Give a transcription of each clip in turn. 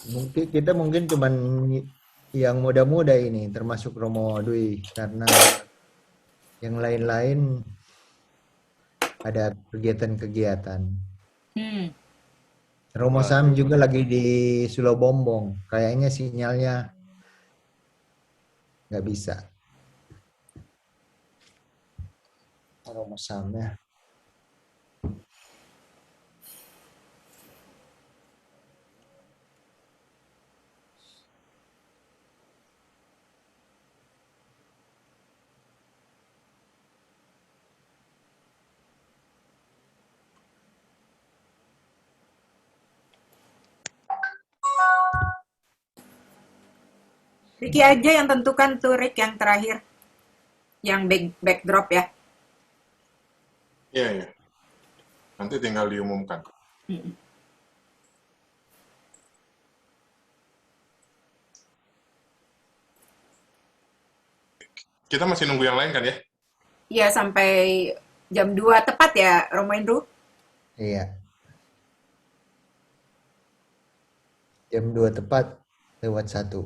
Mungkin kita mungkin cuman yang muda-muda ini termasuk Romo Dwi karena yang lain-lain ada kegiatan-kegiatan. Hmm. Romo Sam Waduh. juga lagi di Sulobombong. Kayaknya sinyalnya nggak bisa. Romo Sam ya. Ricky aja yang tentukan tuh Rick yang terakhir, yang backdrop ya. Iya, iya. Nanti tinggal diumumkan. Hmm. Kita masih nunggu yang lain kan ya? Iya sampai jam 2 tepat ya Romo Indru. Iya. Jam 2 tepat lewat 1.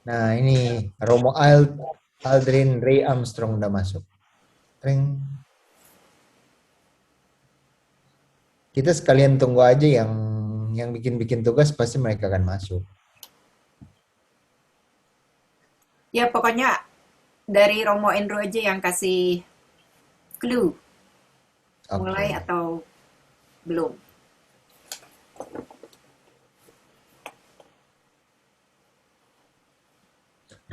Nah, ini Romo Aldrin Ray Armstrong udah masuk. Tring. Kita sekalian tunggu aja yang bikin-bikin tugas pasti mereka akan masuk. Ya pokoknya dari Romo Indru aja yang kasih clue. Mulai Oke. atau belum.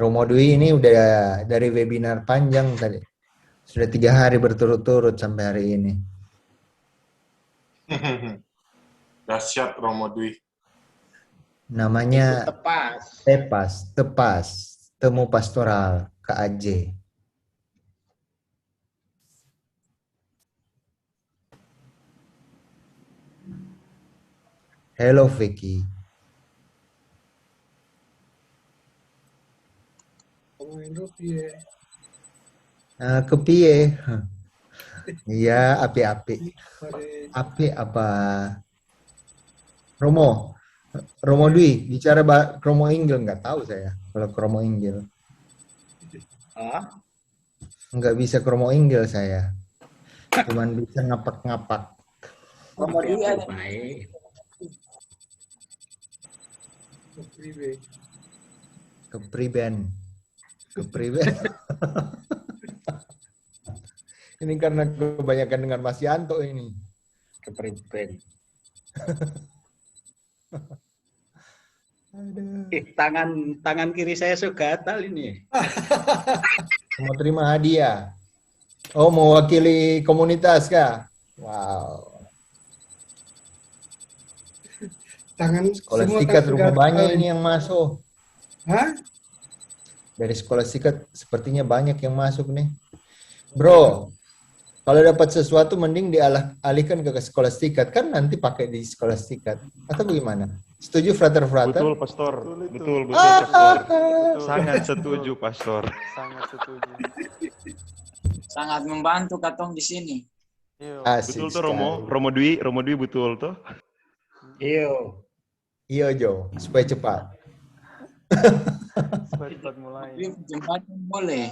Romo Dwi ini udah dari webinar panjang tadi. Sudah 3 hari berturut-turut sampai hari ini. Dahsyat Romo Dwi. Namanya Tepas. Tepas, Temu Pastoral KAJ. Hello Vicky. Kepiye? Iya, api-api. Api apa? Romo Dwi, bicara Romo Inggil nggak tahu saya. Kalau Romo Inggil Ah, nggak bisa Romo Inggil saya. Cuman bisa ngapak-ngapak. Romo Dwi ada. Baik. Kepriben. Ini karena kebanyakan dengan Mas Yanto ini. Kepriben. Aduh. Tangan kiri saya so gatal ini. Mau terima hadiah. Oh, mewakili komunitas kah? Wow. Sekolah sikat rumah banyak ini yang masuk. Hah? Dari sekolah sikat sepertinya banyak yang masuk nih. Bro, kalau dapat sesuatu mending dialihkan ke sekolah sikat. Kan nanti pakai di sekolah sikat. Atau bagaimana? Setuju, frater-frater? Betul, Pastor. Betul, Pastor. Sangat setuju, Pastor. Sangat setuju. Sangat membantu katong di sini. Asik Betul tuh Romo, Romo Dwi betul tuh. Iyo. Iya, Jo. Supaya cepat. Supaya cepat mulai. Jembatan boleh.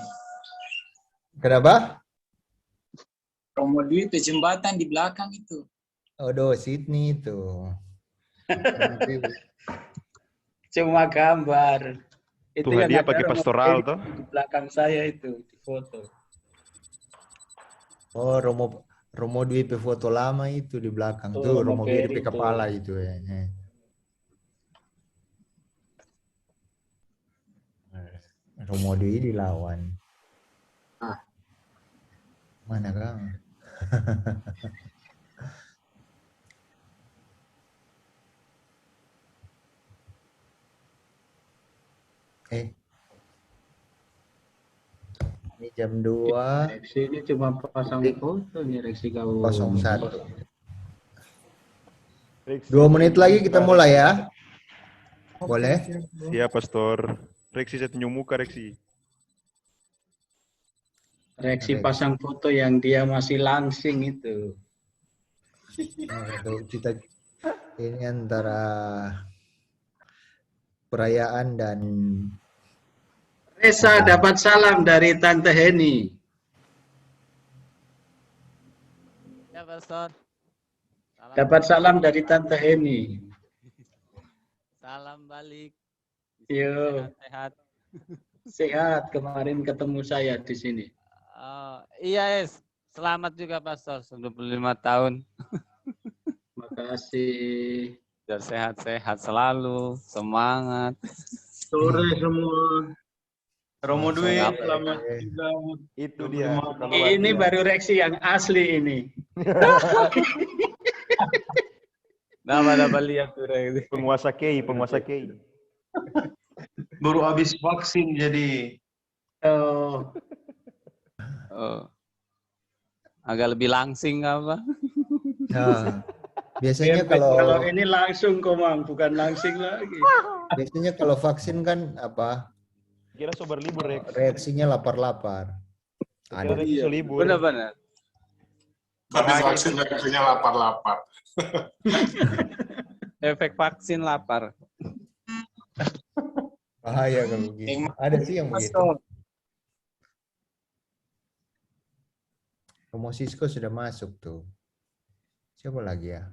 Kenapa? Romo Dwi itu jembatan di belakang itu. Aduh, Sydney itu. Nanti Cuma gambar. Itu yang hadiah ada pakai Romo pastoral Dwi tuh. di belakang saya itu di foto. Oh, Romo Dwi foto lama itu di belakang. Tuh, Tuh, Romo Romo Dwi Peri kepala tuh. itu ya. Romo Dwi dilawan. Mana Kang? Ini jam 2. Reaksi ini cuma pasang foto nih reaksi kau. 01. 2 menit lagi kita mulai ya. Boleh? Siap, Pastor. Reksi saya tunjuk muka, Reksi. Reaksi pasang foto yang dia masih langsing itu. Kita ini antara perayaan dan Reza dapat salam dari Tante Heni. Ya, Pastor. Dapat salam dari Tante Heni. Salam balik. Yo, Sehat-sehat. sehat. Kemarin ketemu saya di sini. Iya, Es. Selamat juga, Pastor. 25 tahun. Makasih. Biar sehat-sehat selalu. Semangat. Sore semua. Romo Dwi, Selamat. selamat juga. Itu dia. suka luar Ini biasa. baru reaksi yang asli ini. Dapat lihat tuh. Rek. Penguasa KI. Baru habis vaksin jadi Oh, Oh. Agak lebih langsing apa? nah, biasanya kalau kalau ini langsung Komang, bukan langsing lagi. biasanya kalau vaksin kan apa Kira sobar libur, Rex. reaksinya lapar-lapar. Kira Ada. Rex bisa libur. Benar-benar. Habis vaksin reaksinya lapar-lapar. Efek vaksin lapar. Bahaya kalau begitu. Ada sih yang begitu. Pastor, Romo Sisko sudah masuk tuh. Siapa lagi ya?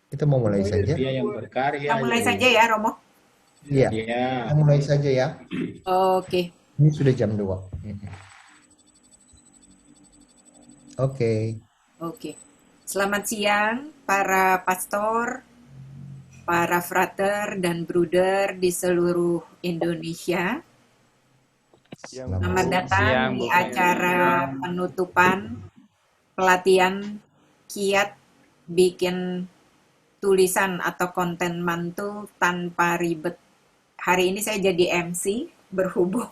Kita mau mulai saja. Dia yang berkarya. Kita mulai saja ya, Romo. Iya, Ya. kita mulai saja ya. Oke. Ini sudah jam 2. Oke. Oke. Selamat siang para pastor, para frater dan bruder di seluruh Indonesia. Selamat datang siang, di Bu. acara penutupan pelatihan kiat bikin tulisan atau konten mantul tanpa ribet. Hari ini saya jadi MC berhubung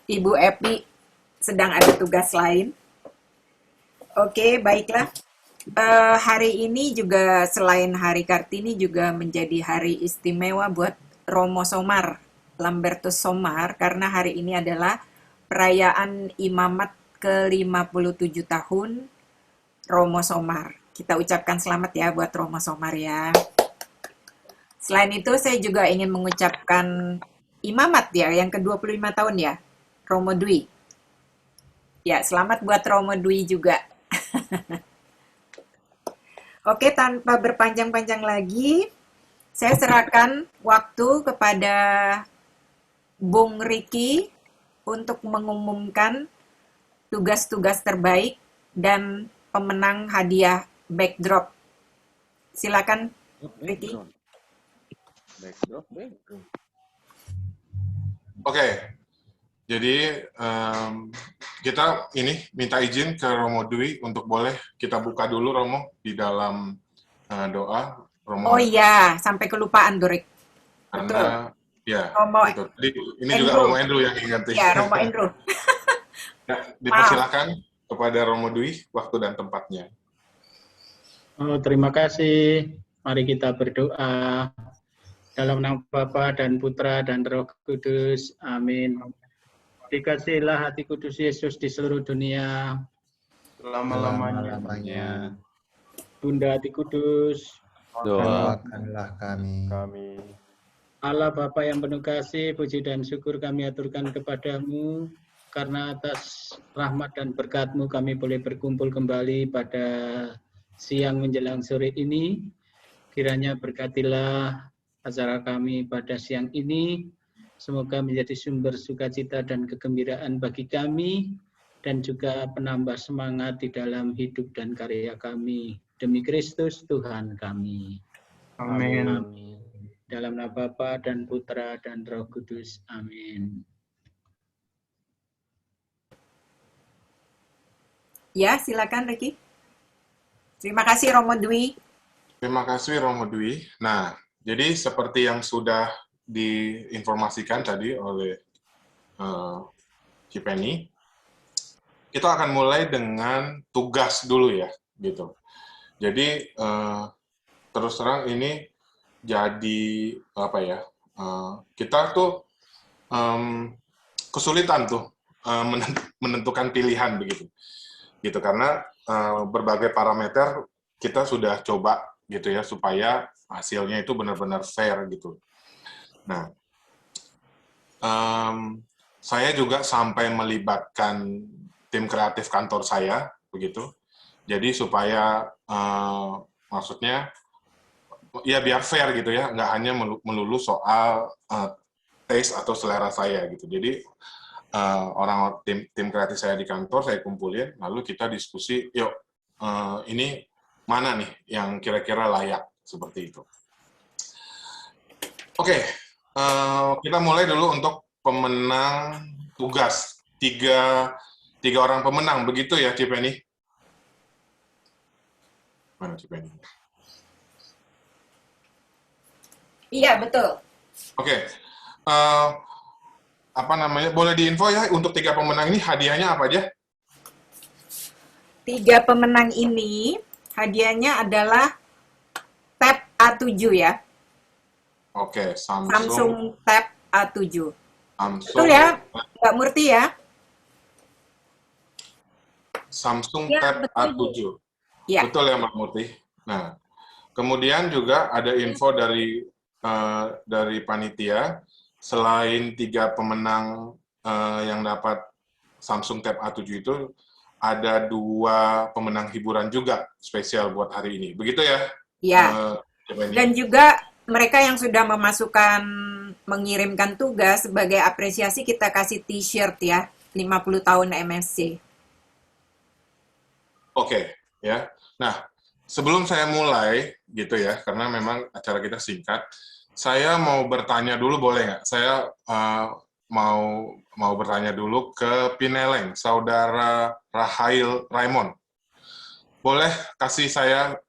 Ibu Epi sedang ada tugas lain. Oke, baiklah. Hari ini juga selain Hari Kartini juga menjadi hari istimewa buat Romo Somar, Lambertus Somar, karena hari ini adalah perayaan imamat ke-57 tahun Romo Somar. Kita ucapkan selamat ya buat Romo Somar ya. Selain itu saya juga ingin mengucapkan imamat ya yang ke-25 tahun ya, Romo Dwi. Ya, selamat buat Romo Dwi juga. Oke, tanpa berpanjang-panjang lagi, saya serahkan waktu kepada Bung Riki untuk mengumumkan tugas-tugas terbaik dan pemenang hadiah backdrop. Silakan, Riki. Oke, jadi kita ini minta izin ke Romo Dwi untuk boleh kita buka dulu Romo di dalam doa. Romo, Oh iya, sampai kelupaan, Durik. karena ya Romo gitu. Jadi, ini juga Andrew. Romo Andrew yang ingetin. Ya, Romo Andrew. Ya, dipersilakan kepada Romo Dwi waktu dan tempatnya. Oh, terima kasih. Mari kita berdoa. Dalam nama Bapa dan Putra dan Roh Kudus. Amin. Dikasihilah hati kudus Yesus di seluruh dunia. selama-lamanya. Selama-lamanya. Bunda hati kudus. Doa. Doakanlah kami. Allah Bapa yang penuh kasih, puji dan syukur kami aturkan kepadamu. Karena atas rahmat dan berkat-Mu kami boleh berkumpul kembali pada siang menjelang sore ini. Kiranya berkatilah acara kami pada siang ini. Semoga menjadi sumber sukacita dan kegembiraan bagi kami dan juga penambah semangat di dalam hidup dan karya kami. Demi Kristus Tuhan kami. Amin. Dalam nama Bapa dan Putra dan Roh Kudus. Amin. Ya, silakan Riki. Terima kasih Romo Dwi. Terima kasih Romo Dwi. Nah, jadi seperti yang sudah diinformasikan tadi oleh Cipeni, kita akan mulai dengan tugas dulu ya, gitu. Jadi terus terang ini jadi apa ya? Kita tuh kesulitan tuh menentukan pilihan begitu, gitu karena berbagai parameter kita sudah coba gitu ya, supaya hasilnya itu benar-benar fair gitu. Nah, saya juga sampai melibatkan tim kreatif kantor saya, begitu. Jadi supaya maksudnya ya biar fair gitu ya, nggak hanya melulu soal taste atau selera saya gitu. Jadi orang tim kreatif saya di kantor saya kumpulin, lalu kita diskusi, yuk ini mana nih yang kira-kira layak seperti itu. Oke, kita mulai dulu untuk pemenang tugas. Tiga orang pemenang, begitu ya, Cipeni? Mana Cipeni? Iya, betul. Oke. Apa namanya? Boleh diinfo ya untuk 3 pemenang ini hadiahnya apa aja? 3 pemenang ini hadiahnya adalah Tab A7 ya. Oke, Samsung Tab A7. Samsung, Betul ya, Mbak Murti ya? Samsung Ya, Tab betul. A7. Ya. Betul ya, Mbak Murti. Nah, kemudian juga ada info dari panitia, selain 3 pemenang yang dapat Samsung Tab A7 itu, ada 2 pemenang hiburan juga spesial buat hari ini. Begitu ya? Ya. Dan juga mereka yang sudah mengirimkan tugas sebagai apresiasi kita kasih t-shirt ya, 50 tahun MSC. Oke, ya. Nah, sebelum saya mulai gitu ya, karena memang acara kita singkat, saya mau bertanya dulu, boleh nggak? Saya mau bertanya dulu ke Pineleng, saudara Rahail Raimon. Boleh kasih saya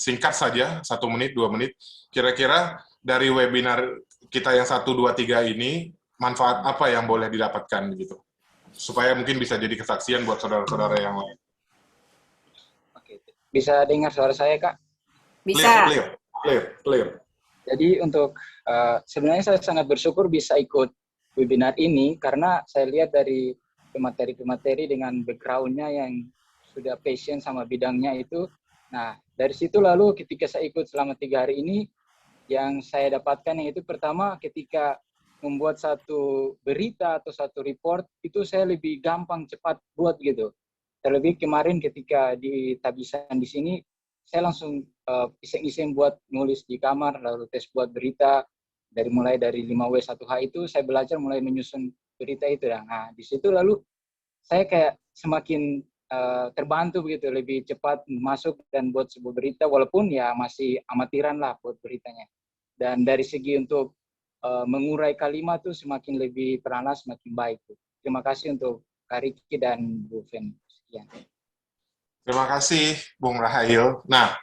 singkat saja, 1 menit, 2 menit, kira-kira dari webinar kita yang 1, 2, 3 ini, manfaat apa yang boleh didapatkan gitu? Supaya mungkin bisa jadi kesaksian buat saudara-saudara yang lain. Oke. Bisa dengar suara saya, Kak? Bisa. Clear. Jadi untuk sebenarnya saya sangat bersyukur bisa ikut webinar ini karena saya lihat dari pemateri-pemateri dengan background-nya yang sudah passion sama bidangnya itu. Nah, dari situ lalu ketika saya ikut selama 3 hari ini, yang saya dapatkan yang itu pertama ketika membuat satu berita atau satu report, itu saya lebih gampang cepat buat gitu. Terlebih kemarin ketika di tabisan di sini, saya langsung iseng-iseng buat nulis di kamar, lalu tes buat berita, mulai dari 5W1H itu, saya belajar mulai menyusun berita itu. Nah, di situ lalu saya kayak semakin terbantu begitu, lebih cepat masuk dan buat sebuah berita, walaupun ya masih amatiran lah buat beritanya. Dan dari segi untuk mengurai kalimat tuh semakin lebih teranas, semakin baik. Terima kasih untuk Kak Riki dan Bu Fen. Sekian. Terima kasih, Bung Rahail. Nah,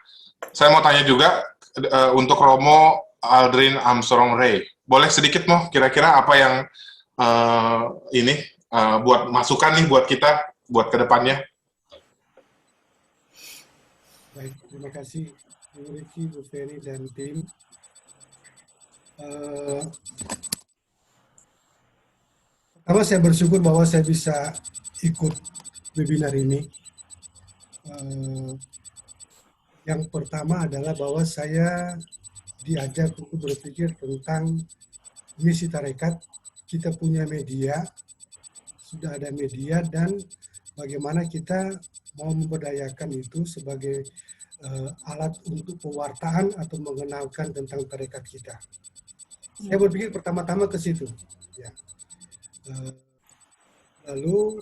saya mau tanya juga untuk Romo Aldrin Armstrong Ray. Boleh sedikit mau kira-kira apa yang buat masukan nih buat kita, buat kedepannya? Baik, terima kasih Bu Riki, Bu Ferry, dan tim. Pertama saya bersyukur bahwa saya bisa ikut webinar ini. Yang pertama adalah bahwa saya diajak untuk berpikir tentang misi tarekat. Kita punya media, sudah ada media, dan bagaimana kita mau memberdayakan itu sebagai alat untuk pewartaan atau mengenalkan tentang tarekat kita. Saya berpikir pertama-tama ke situ. Ya. Lalu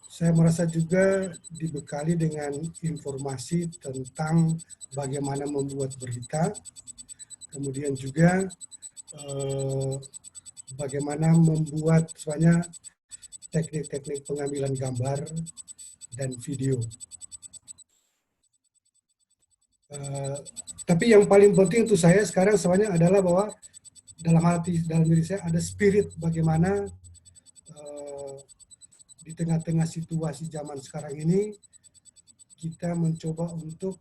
saya merasa juga dibekali dengan informasi tentang bagaimana membuat berita, kemudian juga bagaimana membuat soalnya teknik-teknik pengambilan gambar dan video. Tapi yang paling penting untuk saya sekarang sebenarnya adalah bahwa dalam diri saya ada spirit bagaimana di tengah-tengah situasi zaman sekarang ini kita mencoba untuk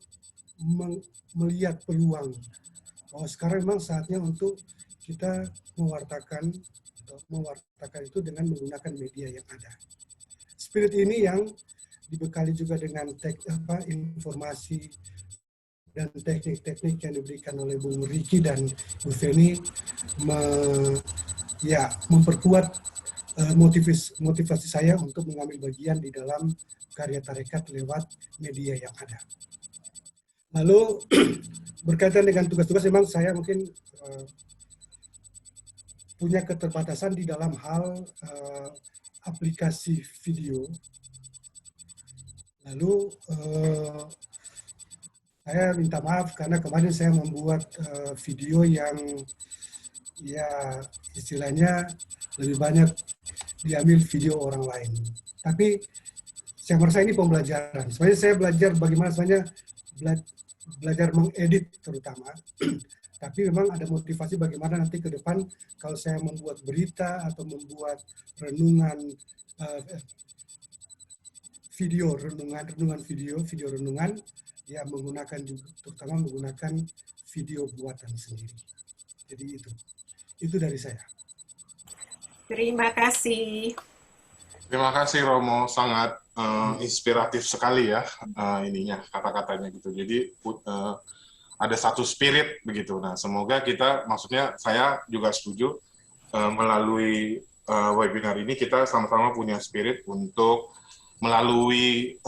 melihat peluang bahwa sekarang memang saatnya untuk kita mewartakan itu dengan menggunakan media yang ada. Spirit ini yang dibekali juga dengan informasi dan teknik-teknik yang diberikan oleh Bung Riki dan Bu Feni memperkuat motivasi saya untuk mengambil bagian di dalam karya tarekat lewat media yang ada. Lalu berkaitan dengan tugas-tugas, memang saya mungkin punya keterbatasan di dalam hal aplikasi video. Lalu saya minta maaf karena kemarin saya membuat video yang ya istilahnya lebih banyak diambil video orang lain. Tapi saya merasa ini pembelajaran. Sebenarnya saya belajar bagaimana sebenarnya belajar mengedit terutama. Tapi memang ada motivasi bagaimana nanti ke depan kalau saya membuat berita atau membuat renungan video renungan ya menggunakan juga terutama menggunakan video buatan sendiri. Jadi itu dari saya. Terima kasih. Terima kasih Romo, sangat inspiratif sekali ya ininya kata-katanya gitu. Jadi ada satu spirit begitu. Nah, semoga kita, maksudnya saya juga setuju melalui webinar ini kita sama-sama punya spirit untuk melalui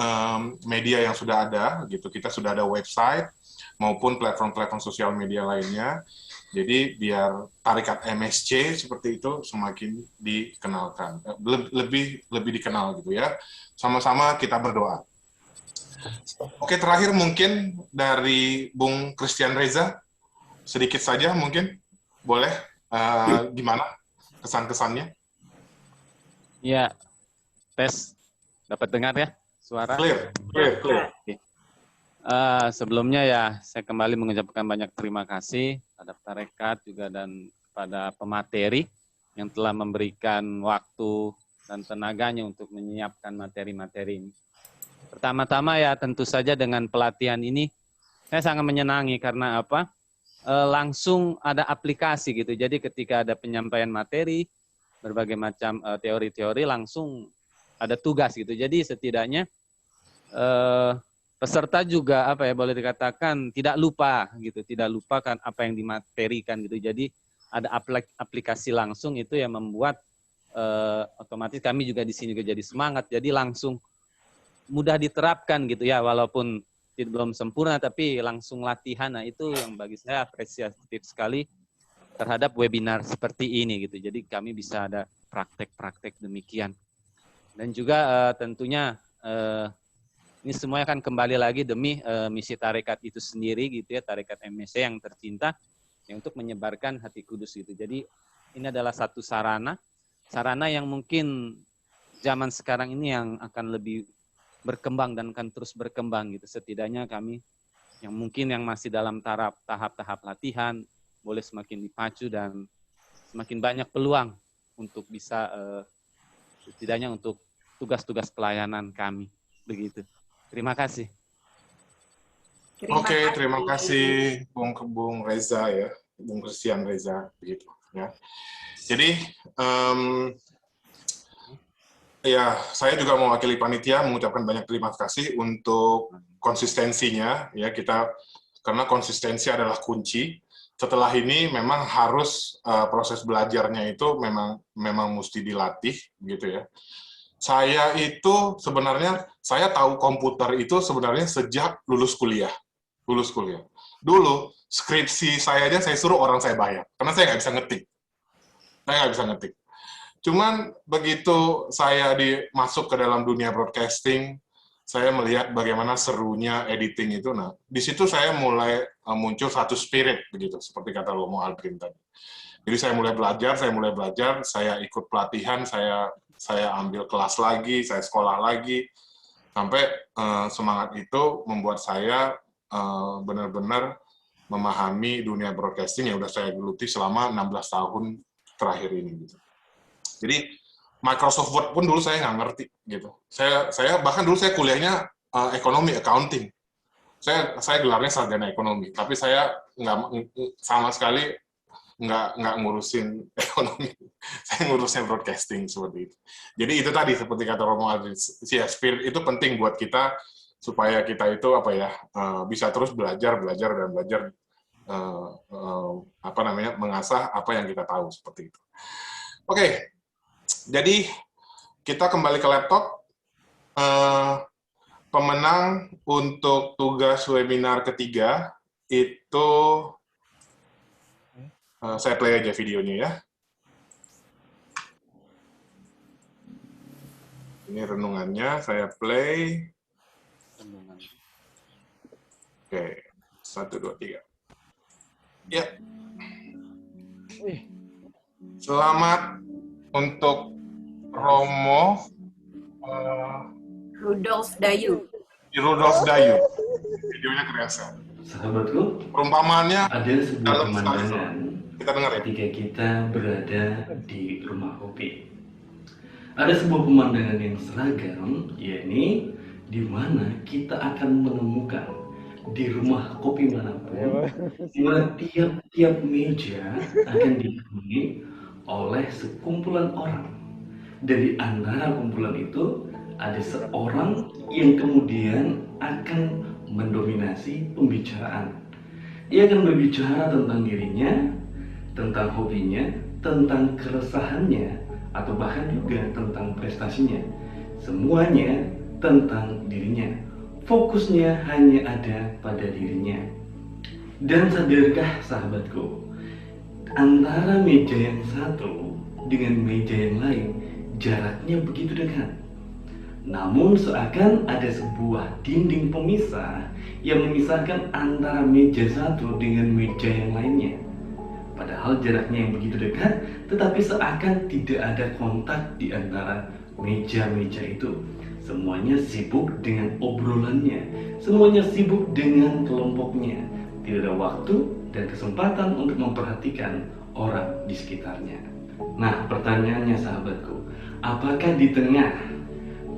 media yang sudah ada gitu. Kita sudah ada website maupun platform-platform sosial media lainnya. Jadi biar tarekat MSC seperti itu semakin dikenalkan, lebih dikenal gitu ya. Sama-sama kita berdoa. Oke, terakhir mungkin dari Bung Christian Reza, sedikit saja mungkin boleh gimana kesan-kesannya? Ya, tes. Dapat dengar ya suara? Clear. Oke. Sebelumnya ya, saya kembali mengucapkan banyak terima kasih terhadap tarekat juga dan kepada pemateri yang telah memberikan waktu dan tenaganya untuk menyiapkan materi-materi ini. Pertama-tama ya tentu saja dengan pelatihan ini saya sangat menyenangi karena apa? Langsung ada aplikasi gitu. Jadi ketika ada penyampaian materi, berbagai macam teori-teori langsung ada tugas gitu. Jadi setidaknya peserta juga apa ya boleh dikatakan tidak lupa gitu, tidak lupakan apa yang dimaterikan gitu. Jadi ada aplikasi langsung itu yang membuat otomatis kami juga di sini juga jadi semangat. Jadi langsung mudah diterapkan gitu ya, walaupun belum sempurna tapi langsung latihan. Nah itu yang bagi saya apresiatif sekali terhadap webinar seperti ini gitu. Jadi kami bisa ada praktek-praktek demikian. Dan juga tentunya ini semuanya akan kembali lagi demi misi tarekat itu sendiri gitu ya, tarekat MSC yang tercinta yang untuk menyebarkan hati kudus gitu. Jadi ini adalah satu sarana yang mungkin zaman sekarang ini yang akan lebih berkembang dan akan terus berkembang gitu. Setidaknya kami yang mungkin yang masih dalam tahap-tahap latihan boleh semakin dipacu dan semakin banyak peluang untuk bisa setidaknya untuk tugas-tugas pelayanan kami begitu. Terima kasih. Oke, terima kasih Bung Reza ya, Bung Christian Reza begitu ya. Jadi ya saya juga mewakili panitia mengucapkan banyak terima kasih untuk konsistensinya ya kita, karena konsistensi adalah kunci. Setelah ini memang harus proses belajarnya itu memang mesti dilatih gitu ya. Saya itu sebenarnya, saya tahu komputer itu sebenarnya sejak lulus kuliah. Dulu, skripsi saya aja saya suruh orang saya bayar, karena saya nggak bisa ngetik. Cuman begitu saya masuk ke dalam dunia broadcasting, saya melihat bagaimana serunya editing itu. Nah, di situ saya mulai muncul satu spirit, begitu, seperti kata Romo Aldrin tadi. Jadi saya mulai belajar, saya ikut pelatihan, saya ambil kelas lagi, saya sekolah lagi, sampai semangat itu membuat saya benar-benar memahami dunia broadcasting yang sudah saya geluti selama 16 tahun terakhir ini. Gitu. Jadi Microsoft Word pun dulu saya nggak ngerti gitu. Saya bahkan dulu saya kuliahnya ekonomi, accounting. Saya gelarnya sarjana ekonomi, tapi saya nggak sama sekali nggak ngurusin ekonomi, saya ngurusnya broadcasting seperti itu. Jadi itu tadi seperti kata Romo Aldrin, ya spirit itu penting buat kita supaya kita itu bisa terus belajar dan belajar mengasah apa yang kita tahu seperti itu. Oke, jadi kita kembali ke laptop. Pemenang untuk tugas webinar ketiga itu saya play aja videonya ya. Ini renungannya, saya play. Oke, 1, 2, 3. Ya. Selamat untuk Romo Rudolf Dayu. Rudolf Dayu. Videonya kerasa. Sahabatku, perumpamaannya ada sebuah dalam pemandangan kita dengar ya. ketika kita berada di rumah kopi. Ada sebuah pemandangan yang seragam, yakni di mana kita akan menemukan di rumah kopi manapun, di mana tiap-tiap meja akan dipenuhi oleh sekumpulan orang. Dari antara kumpulan itu ada seorang yang kemudian akan mendominasi pembicaraan. Ia akan berbicara tentang dirinya, tentang hobinya, tentang keresahannya, atau bahkan juga tentang prestasinya. Semuanya tentang dirinya. Fokusnya hanya ada pada dirinya. Dan sadarkah sahabatku, antara meja yang satu dengan meja yang lain jaraknya begitu dekat. Namun seakan ada sebuah dinding pemisah yang memisahkan antara meja satu dengan meja yang lainnya. Padahal jaraknya yang begitu dekat, tetapi seakan tidak ada kontak di antara meja-meja itu. Semuanya sibuk dengan obrolannya, semuanya sibuk dengan kelompoknya. Tidak ada waktu dan kesempatan untuk memperhatikan orang di sekitarnya. Nah, pertanyaannya sahabatku, apakah di tengah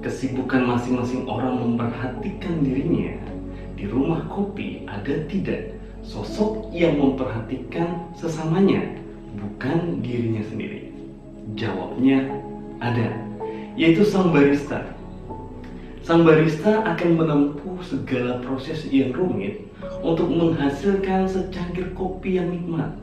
kesibukan masing-masing orang memperhatikan dirinya, di rumah kopi ada tidak sosok yang memperhatikan sesamanya, bukan dirinya sendiri? Jawabnya ada, yaitu sang barista. Sang barista akan menempuh segala proses yang rumit untuk menghasilkan secangkir kopi yang nikmat.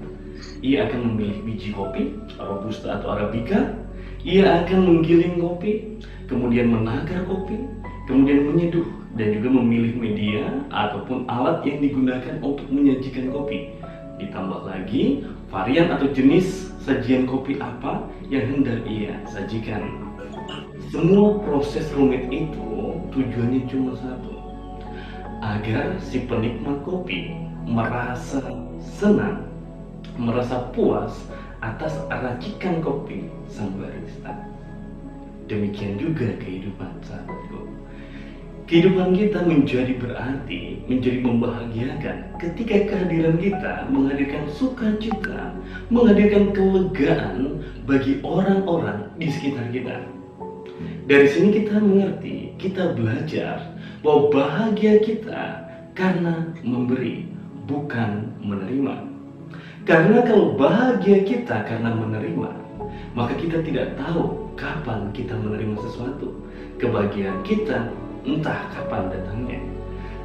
Ia akan memilih biji kopi, Robusta atau Arabica. Ia akan menggiling kopi, kemudian menakar kopi, kemudian menyeduh, dan juga memilih media ataupun alat yang digunakan untuk menyajikan kopi. Ditambah lagi varian atau jenis sajian kopi apa yang hendak ia sajikan. Semua proses rumit itu tujuannya cuma satu, agar si penikmat kopi merasa senang, merasa puas atas racikan kopi sang barista. Demikian juga kehidupan sahabatku. Kehidupan kita menjadi berarti, menjadi membahagiakan ketika kehadiran kita menghadirkan sukacita, menghadirkan kelegaan bagi orang-orang di sekitar kita. Dari sini kita mengerti, kita belajar bahwa bahagia kita karena memberi, bukan menerima. Karena kalau bahagia kita karena menerima, maka kita tidak tahu kapan kita menerima sesuatu. Kebahagiaan kita entah kapan datangnya.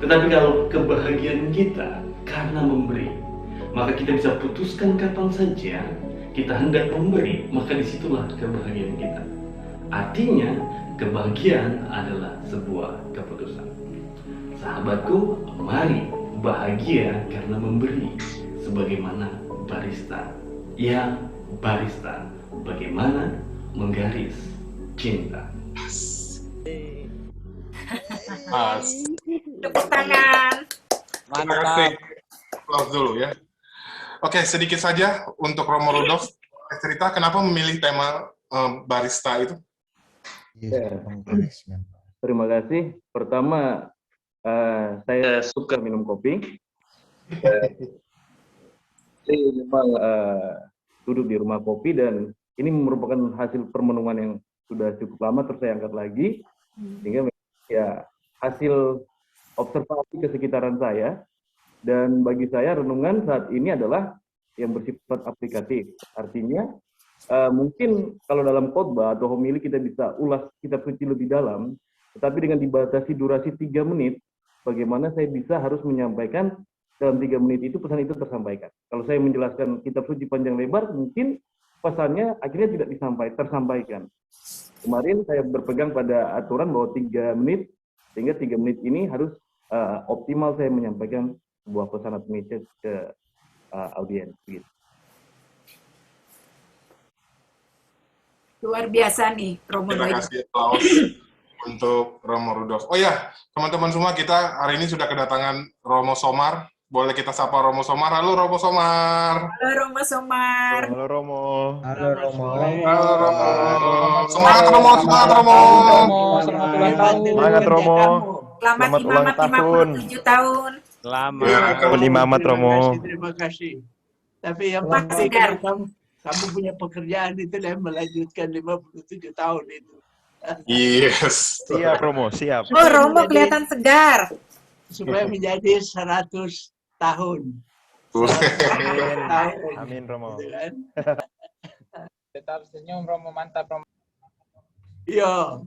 Tetapi kalau kebahagiaan kita karena memberi, maka kita bisa putuskan kapan saja kita hendak memberi, maka disitulah kebahagiaan kita. Artinya, kebahagiaan adalah sebuah keputusan. Sahabatku, mari bahagia karena memberi, sebagaimana barista. Ya, barista, bagaimana menggaris cinta. Tepuk tangan. Terima kasih. Applause dulu ya. Oke, sedikit saja untuk Romo Rudolf. Cerita kenapa memilih tema barista itu? Terima kasih. Pertama, saya suka minum kopi. Saya memang duduk di rumah kopi dan ini merupakan hasil permenungan yang sudah cukup lama, terus saya angkat lagi, sehingga ya hasil observasi ke sekitaran saya. Dan bagi saya renungan saat ini adalah yang bersifat aplikatif. Artinya mungkin kalau dalam khotbah atau homili kita bisa ulas kitab suci lebih dalam, tetapi dengan dibatasi durasi 3 menit, bagaimana saya bisa harus menyampaikan dalam 3 menit itu pesan itu tersampaikan. Kalau saya menjelaskan kitab suci panjang lebar, mungkin pesannya akhirnya tidak tersampaikan. Kemarin saya berpegang pada aturan bahwa 3 menit, sehingga 3 menit ini harus optimal saya menyampaikan sebuah pesan atau message ke audiens. Gitu. Luar biasa nih, Romo. Terima kasih aplaus untuk Romo Rudolf. Oh ya, teman-teman semua, kita hari ini sudah kedatangan Romo Somar. Boleh kita sapa Romo Somar. Halo Romo Somar. Halo Romo Somar. Halo Romo. Halo Romo. Halo Romo. Semangat Romo, semangat Romo. Selamat ulang tahun. Semangat Romo. Selamat ulang tahun. 57 tahun. Selamat. Ya, Imamat Romo. Terima kasih. Tapi yang Pak pasti Segar. kamu punya pekerjaan itu yang melanjutkan 57 tahun itu. Yes. Siap Romo, siap. Oh, Romo kelihatan segar. Supaya menjadi 100 tahun. Amin. Tahun. Amin Romo. Gitu kan? Tetap senyum Romo, mantap Romo. Iya.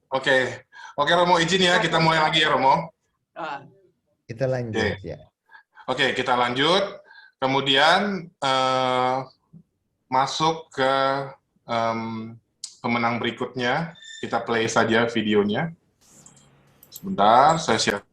Oke. Oke Romo, izin ya, kita mulai lagi ya Romo. Ah, Kita lanjut Oke. ya. Oke, kita lanjut. Kemudian masuk ke pemenang berikutnya. Kita play saja videonya. Sebentar, saya share.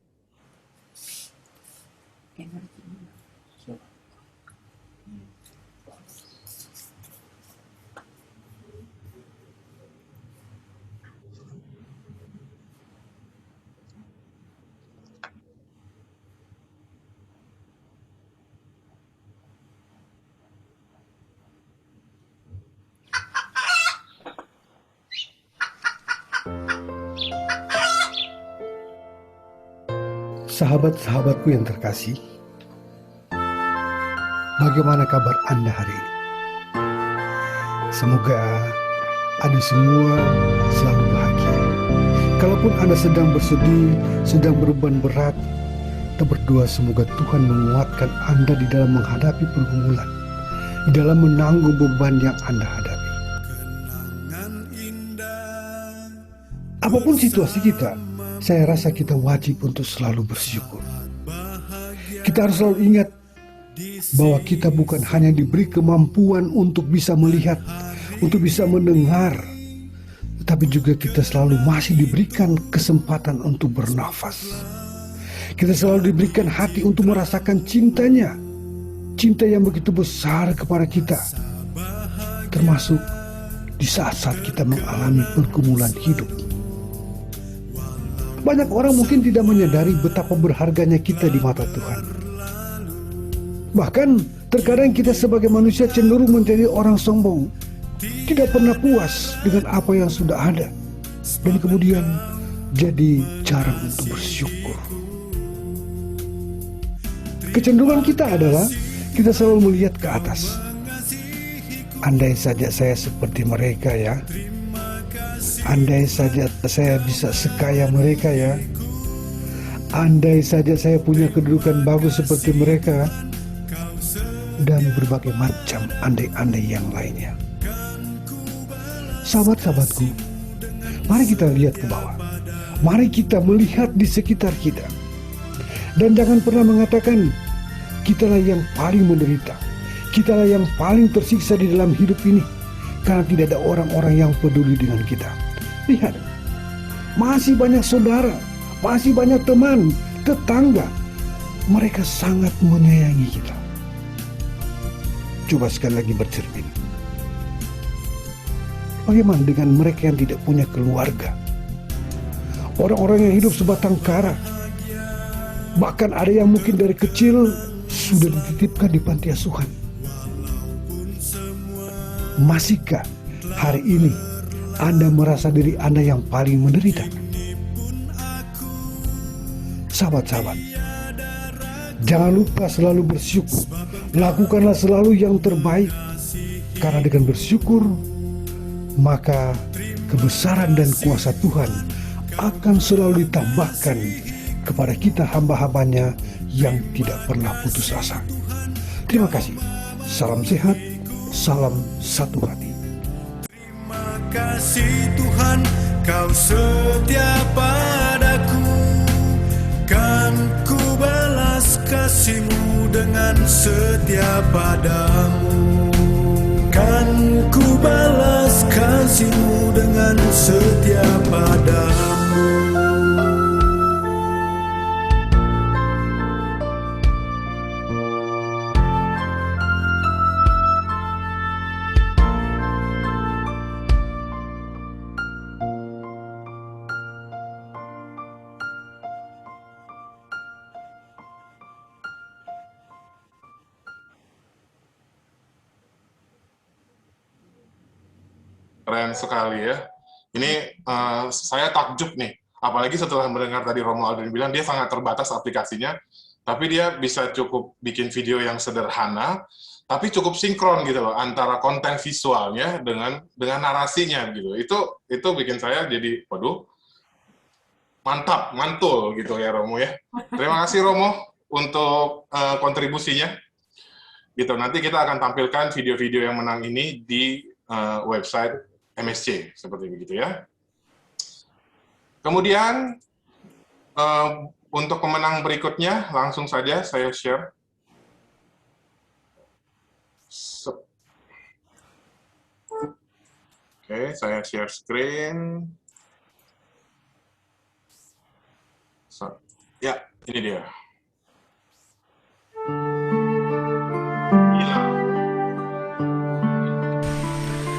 Sahabat-sahabatku yang terkasih, bagaimana kabar Anda hari ini? Semoga Anda semua selalu bahagia. Kalaupun Anda sedang bersedih, sedang berbeban berat, kita berdoa semoga Tuhan menguatkan Anda di dalam menghadapi pergumulan, di dalam menanggung beban yang Anda hadapi. Apapun situasi kita, saya rasa kita wajib untuk selalu bersyukur. Kita harus selalu ingat bahwa kita bukan hanya diberi kemampuan untuk bisa melihat, untuk bisa mendengar, tapi juga kita selalu masih diberikan kesempatan untuk bernafas. Kita selalu diberikan hati untuk merasakan cintanya, cinta yang begitu besar kepada kita, termasuk di saat-saat kita mengalami pergumulan hidup. Banyak orang mungkin tidak menyadari betapa berharganya kita di mata Tuhan. Bahkan terkadang kita sebagai manusia cenderung menjadi orang sombong, tidak pernah puas dengan apa yang sudah ada, dan kemudian jadi jarang untuk bersyukur. Kecenderungan kita adalah kita selalu melihat ke atas. Andai saja saya seperti mereka ya. Andai saja saya bisa sekaya mereka ya. Andai saja saya punya kedudukan bagus seperti mereka. Dan berbagai macam andai-andai yang lainnya. Sahabat-sahabatku, mari kita lihat ke bawah. Mari kita melihat di sekitar kita. Dan jangan pernah mengatakan, kitalah yang paling menderita. Kitalah yang paling tersiksa di dalam hidup ini. Karena tidak ada orang-orang yang peduli dengan kita. Lihat, masih banyak saudara, masih banyak teman, tetangga. Mereka sangat menyayangi kita. Coba sekali lagi bercermin. Bagaimana dengan mereka yang tidak punya keluarga? Orang-orang yang hidup sebatang kara. Bahkan ada yang mungkin dari kecil sudah dititipkan di panti asuhan. Masihkah hari ini Anda merasa diri Anda yang paling menderita? Sahabat-sahabat, jangan lupa selalu bersyukur. Lakukanlah selalu yang terbaik. Karena dengan bersyukur, maka kebesaran dan kuasa Tuhan akan selalu ditambahkan kepada kita hamba-hambanya yang tidak pernah putus asa. Terima kasih. Salam sehat, salam satu hati. Terima kasih Tuhan, Kau setia padaku. Kan ku balas kasih-Mu dengan setia padamu. Kan ku balas kasih-Mu dengan setia padamu. Keren sekali ya. Ini saya takjub nih, apalagi setelah mendengar tadi Romo Aldrin bilang dia sangat terbatas aplikasinya, tapi dia bisa cukup bikin video yang sederhana, tapi cukup sinkron gitu loh antara konten visualnya dengan narasinya gitu. Itu bikin saya jadi, waduh, mantap, mantul gitu ya Romo ya. Terima kasih Romo untuk kontribusinya. Gitu. Nanti kita akan tampilkan video-video yang menang ini di website MSC, seperti begitu ya. Kemudian, untuk pemenang berikutnya, langsung saja saya share. Oke, saya share screen. Ya, ini dia.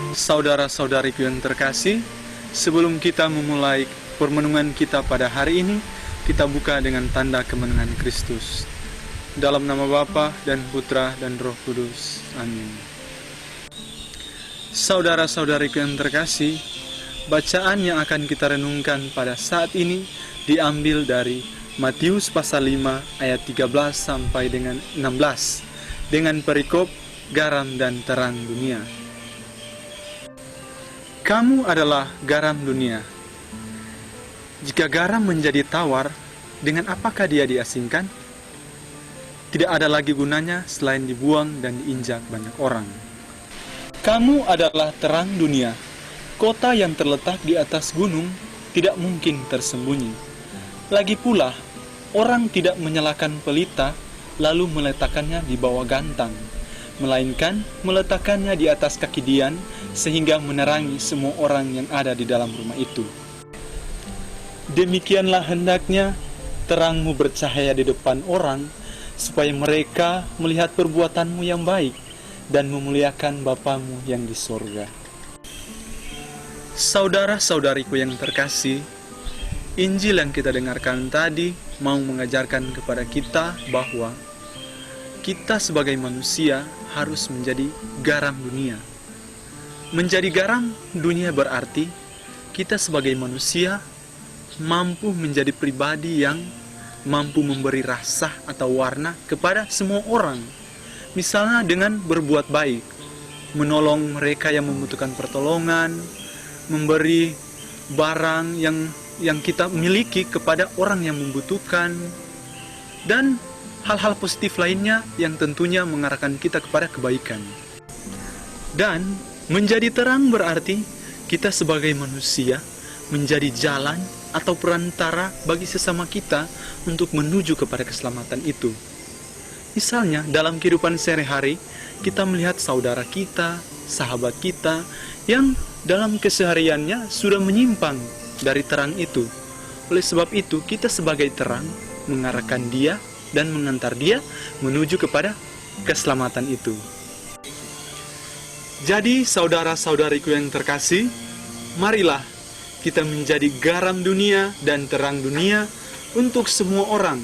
Saudara-saudariku yang terkasih, sebelum kita memulai permenungan kita pada hari ini, kita buka dengan tanda kemenangan Kristus. Dalam nama Bapa dan Putra dan Roh Kudus. Amin. Saudara-saudariku yang terkasih, bacaan yang akan kita renungkan pada saat ini diambil dari Matius pasal 5 ayat 13 sampai dengan 16 dengan perikop garam dan terang dunia. Kamu adalah garam dunia. Jika garam menjadi tawar, dengan apakah dia diasingkan? Tidak ada lagi gunanya selain dibuang dan diinjak banyak orang. Kamu adalah terang dunia. Kota yang terletak di atas gunung tidak mungkin tersembunyi. Lagi pula, orang tidak menyalakan pelita lalu meletakkannya di bawah gantang, melainkan meletakkannya di atas kaki dian sehingga menerangi semua orang yang ada di dalam rumah itu. Demikianlah hendaknya terangmu bercahaya di depan orang, supaya mereka melihat perbuatanmu yang baik dan memuliakan Bapamu yang di sorga. Saudara-saudariku yang terkasih, Injil yang kita dengarkan tadi mau mengajarkan kepada kita bahwa kita sebagai manusia harus menjadi garam dunia. Menjadi garam dunia berarti kita sebagai manusia mampu menjadi pribadi yang mampu memberi rasa atau warna kepada semua orang. Misalnya dengan berbuat baik, menolong mereka yang membutuhkan pertolongan, memberi barang yang kita miliki kepada orang yang membutuhkan, dan hal-hal positif lainnya yang tentunya mengarahkan kita kepada kebaikan. Dan menjadi terang berarti kita sebagai manusia menjadi jalan atau perantara bagi sesama kita untuk menuju kepada keselamatan itu. Misalnya dalam kehidupan sehari-hari kita melihat saudara kita, sahabat kita yang dalam kesehariannya sudah menyimpang dari terang itu. Oleh sebab itu kita sebagai terang mengarahkan dia dan mengantar dia menuju kepada keselamatan itu. Jadi saudara-saudariku yang terkasih, marilah kita menjadi garam dunia dan terang dunia untuk semua orang,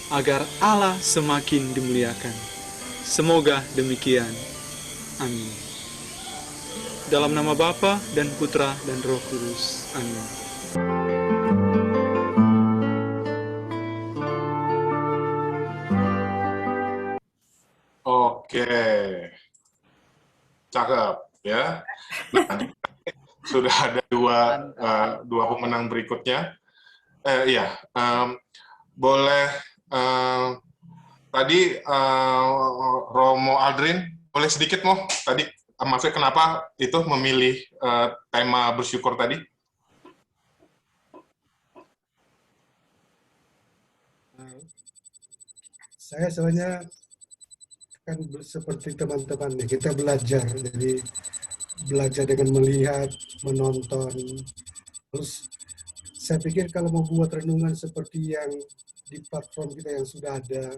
agar Allah semakin dimuliakan. Semoga demikian. Amin. Dalam nama Bapa dan Putra dan Roh Kudus. Amin. Oke, cakep ya. Nah, sudah ada dua pemenang berikutnya. Boleh tadi Romo Aldrin, boleh sedikit Mo tadi maksudnya kenapa itu memilih tema bersyukur tadi? Saya sebenarnya kan seperti teman-teman nih, kita belajar. Jadi belajar dengan melihat, menonton. Terus saya pikir kalau mau buat renungan seperti yang di platform kita yang sudah ada,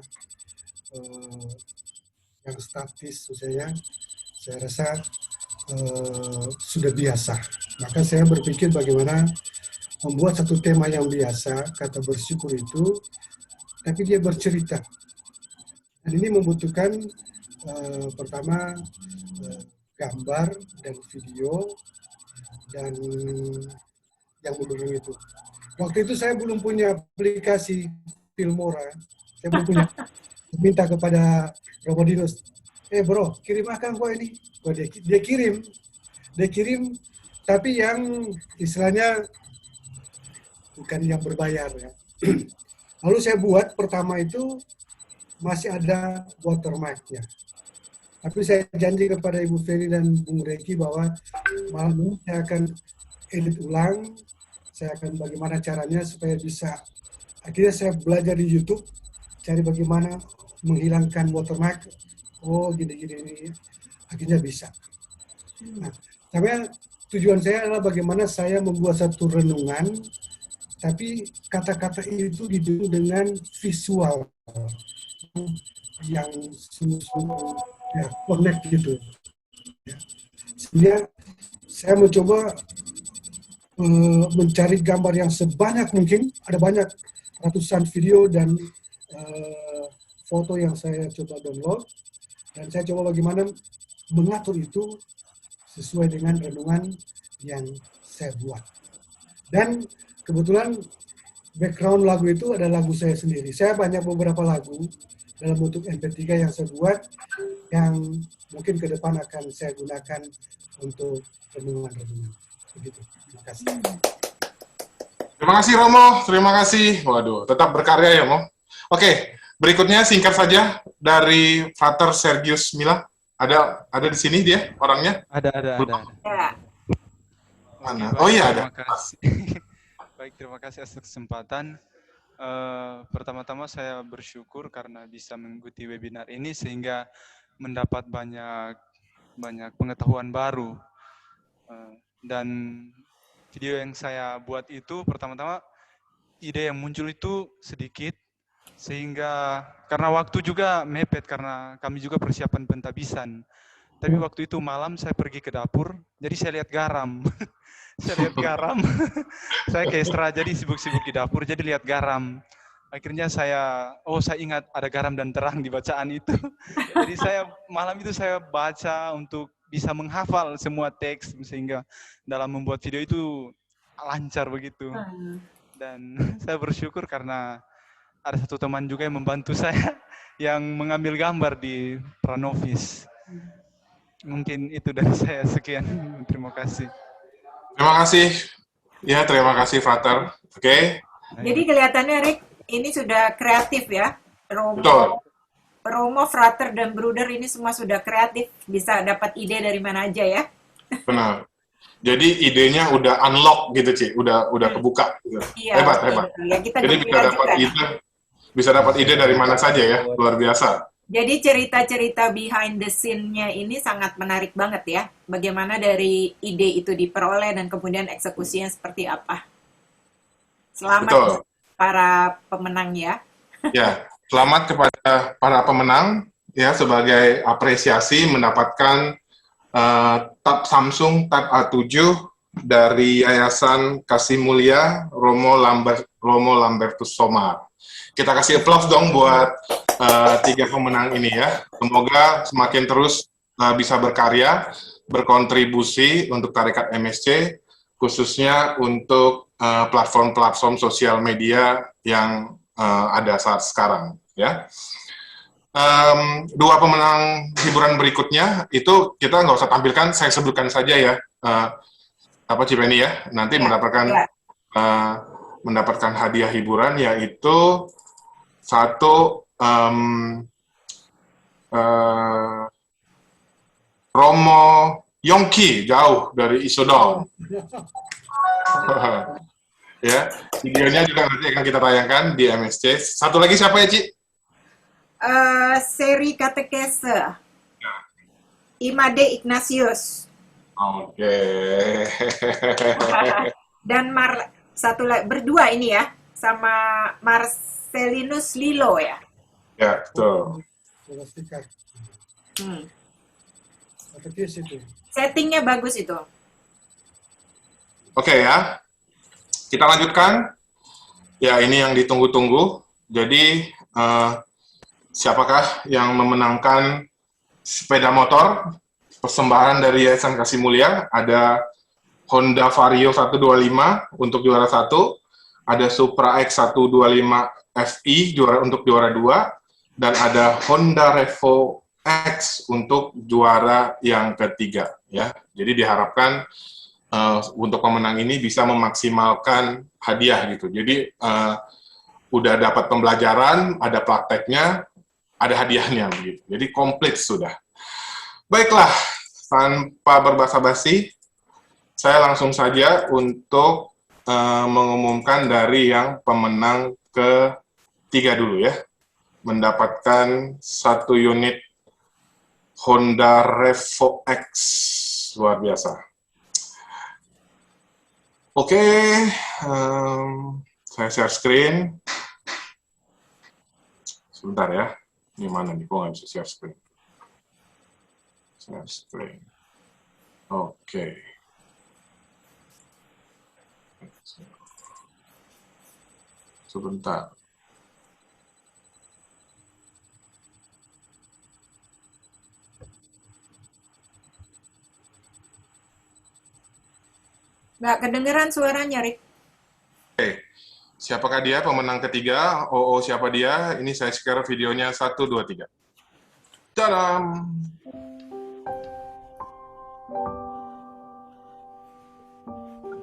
yang statis misalnya, saya rasa sudah biasa. Maka saya berpikir bagaimana membuat satu tema yang biasa, kata bersyukur itu, tapi dia bercerita. Dan ini membutuhkan pertama gambar dan video dan yang mendukung itu. Waktu itu saya belum punya aplikasi Filmora, saya belum punya. Minta kepada Robodinus, bro, kirim akan kok ini. Dia kirim, tapi yang istilahnya bukan yang berbayar ya. Lalu saya buat pertama itu masih ada watermark-nya. Tapi saya janji kepada Ibu Ferry dan Bung Reki bahwa malam ini saya akan edit ulang, saya akan bagaimana caranya supaya bisa. Akhirnya saya belajar di YouTube, cari bagaimana menghilangkan watermark. Oh, gini-gini, akhirnya bisa. Nah, tapi tujuan saya adalah bagaimana saya membuat satu renungan, tapi kata-kata itu didukung dengan visual yang sungguh-sungguh ya, connect gitu. Ya. Sehingga saya mencoba mencari gambar yang sebanyak mungkin, ada banyak ratusan video dan foto yang saya coba download, dan saya coba bagaimana mengatur itu sesuai dengan renungan yang saya buat. Dan kebetulan background lagu itu ada lagu saya sendiri. Saya banyak beberapa lagu dalam bentuk MP3 yang saya buat, yang mungkin ke depan akan saya gunakan untuk renungan-renungan. Begitu. Terima kasih. Terima kasih Romo, terima kasih. Waduh, tetap berkarya ya Mo. Oke, berikutnya singkat saja dari Frater Sergius Mila. Ada di sini dia orangnya? Ada. Mana? Oke, Oh iya ada. terima kasih. Baik, terima kasih atas kesempatan. Pertama-tama saya bersyukur karena bisa mengikuti webinar ini sehingga mendapat banyak pengetahuan baru. Dan video yang saya buat itu pertama-tama ide yang muncul itu sedikit, sehingga karena waktu juga mepet karena kami juga persiapan pentabisan. Tapi waktu itu malam saya pergi ke dapur, jadi saya lihat garam. Saya kayak setengah jadi sibuk-sibuk di dapur, jadi lihat garam. Akhirnya saya ingat ada garam dan terang di bacaan itu. Jadi malam itu saya baca untuk bisa menghafal semua teks, sehingga dalam membuat video itu lancar begitu. Dan saya bersyukur karena ada satu teman juga yang membantu saya yang mengambil gambar di Pranovis. Mungkin itu dari saya, sekian. Terima kasih. Terima kasih. Ya, terima kasih Frater. Oke. Jadi kelihatannya Rick ini sudah kreatif ya. Betul. Romo, Frater, dan Bruder ini semua sudah kreatif. Bisa dapat ide dari mana aja ya. Benar. Jadi idenya udah unlock gitu, Ci. Udah kebuka. Gitu. Iya, Hebat. Ya, kita Jadi bisa dapat ide dari mana saja ya. Luar biasa. Jadi cerita-cerita behind the scene-nya ini sangat menarik banget ya. Bagaimana dari ide itu diperoleh dan kemudian eksekusinya seperti apa. Selamat para pemenang ya. Ya, selamat kepada para pemenang ya sebagai apresiasi mendapatkan tab Samsung Tab A7 dari Yayasan Kasih Mulia Romo Lambertus Somar. Kita kasih applause dong buat 3 pemenang ini ya. Semoga semakin terus bisa berkarya, berkontribusi untuk Tarekat MSC, khususnya untuk platform-platform sosial media yang ada saat sekarang. Ya. 2 pemenang hiburan berikutnya itu kita nggak usah tampilkan, saya sebutkan saja ya. Cipeni ya, nanti mendapatkan hadiah hiburan, yaitu satu Romo Yongki, jauh dari Isodong. Ya, videonya juga nanti akan kita tayangkan di MSC. Satu lagi siapa ya, Ci? Seri katekese. Imade Ignatius. Oke. Dan satu lagi berdua ini ya, sama Marcelinus Lilo ya. Ya, betul. Skolastikat. Hmm. Katekis itu. Settingnya bagus itu. Oke ya, kita lanjutkan. Ya, ini yang ditunggu-tunggu. Jadi, siapakah yang memenangkan sepeda motor persembahan dari Yayasan Kasih Mulia? Ada Honda Vario 125 untuk juara 1, ada Supra X 125 FI untuk juara 2, dan ada Honda Revo X untuk juara yang ketiga. Ya, jadi diharapkan untuk pemenang ini bisa memaksimalkan hadiah gitu. Jadi udah dapat pembelajaran, ada prakteknya, ada hadiahnya gitu. Jadi komplit sudah. Baiklah, tanpa berbasa-basi, saya langsung saja untuk mengumumkan dari yang pemenang ketiga dulu ya. Mendapatkan 1 unit Honda Revo X. Luar biasa. Oke, saya share screen. Sebentar ya, ini mana nih? Kok nggak bisa share screen? Share screen. Oke. Sebentar. Nggak kedengeran suaranya, Rik. Oke, siapakah dia pemenang ketiga? Oh, siapa dia? Ini saya share videonya 1, 2, 3. Tadam!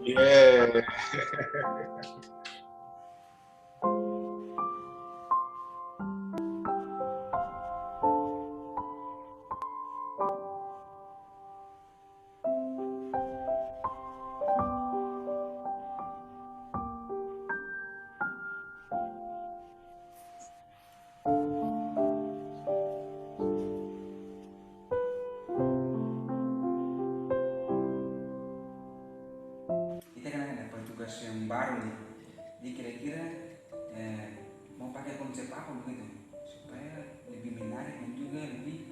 Yeay! Kita kan ada petugas yang baru nih. Jadi kira-kira mau pakai konsep apa begitu supaya lebih menarik dan juga lebih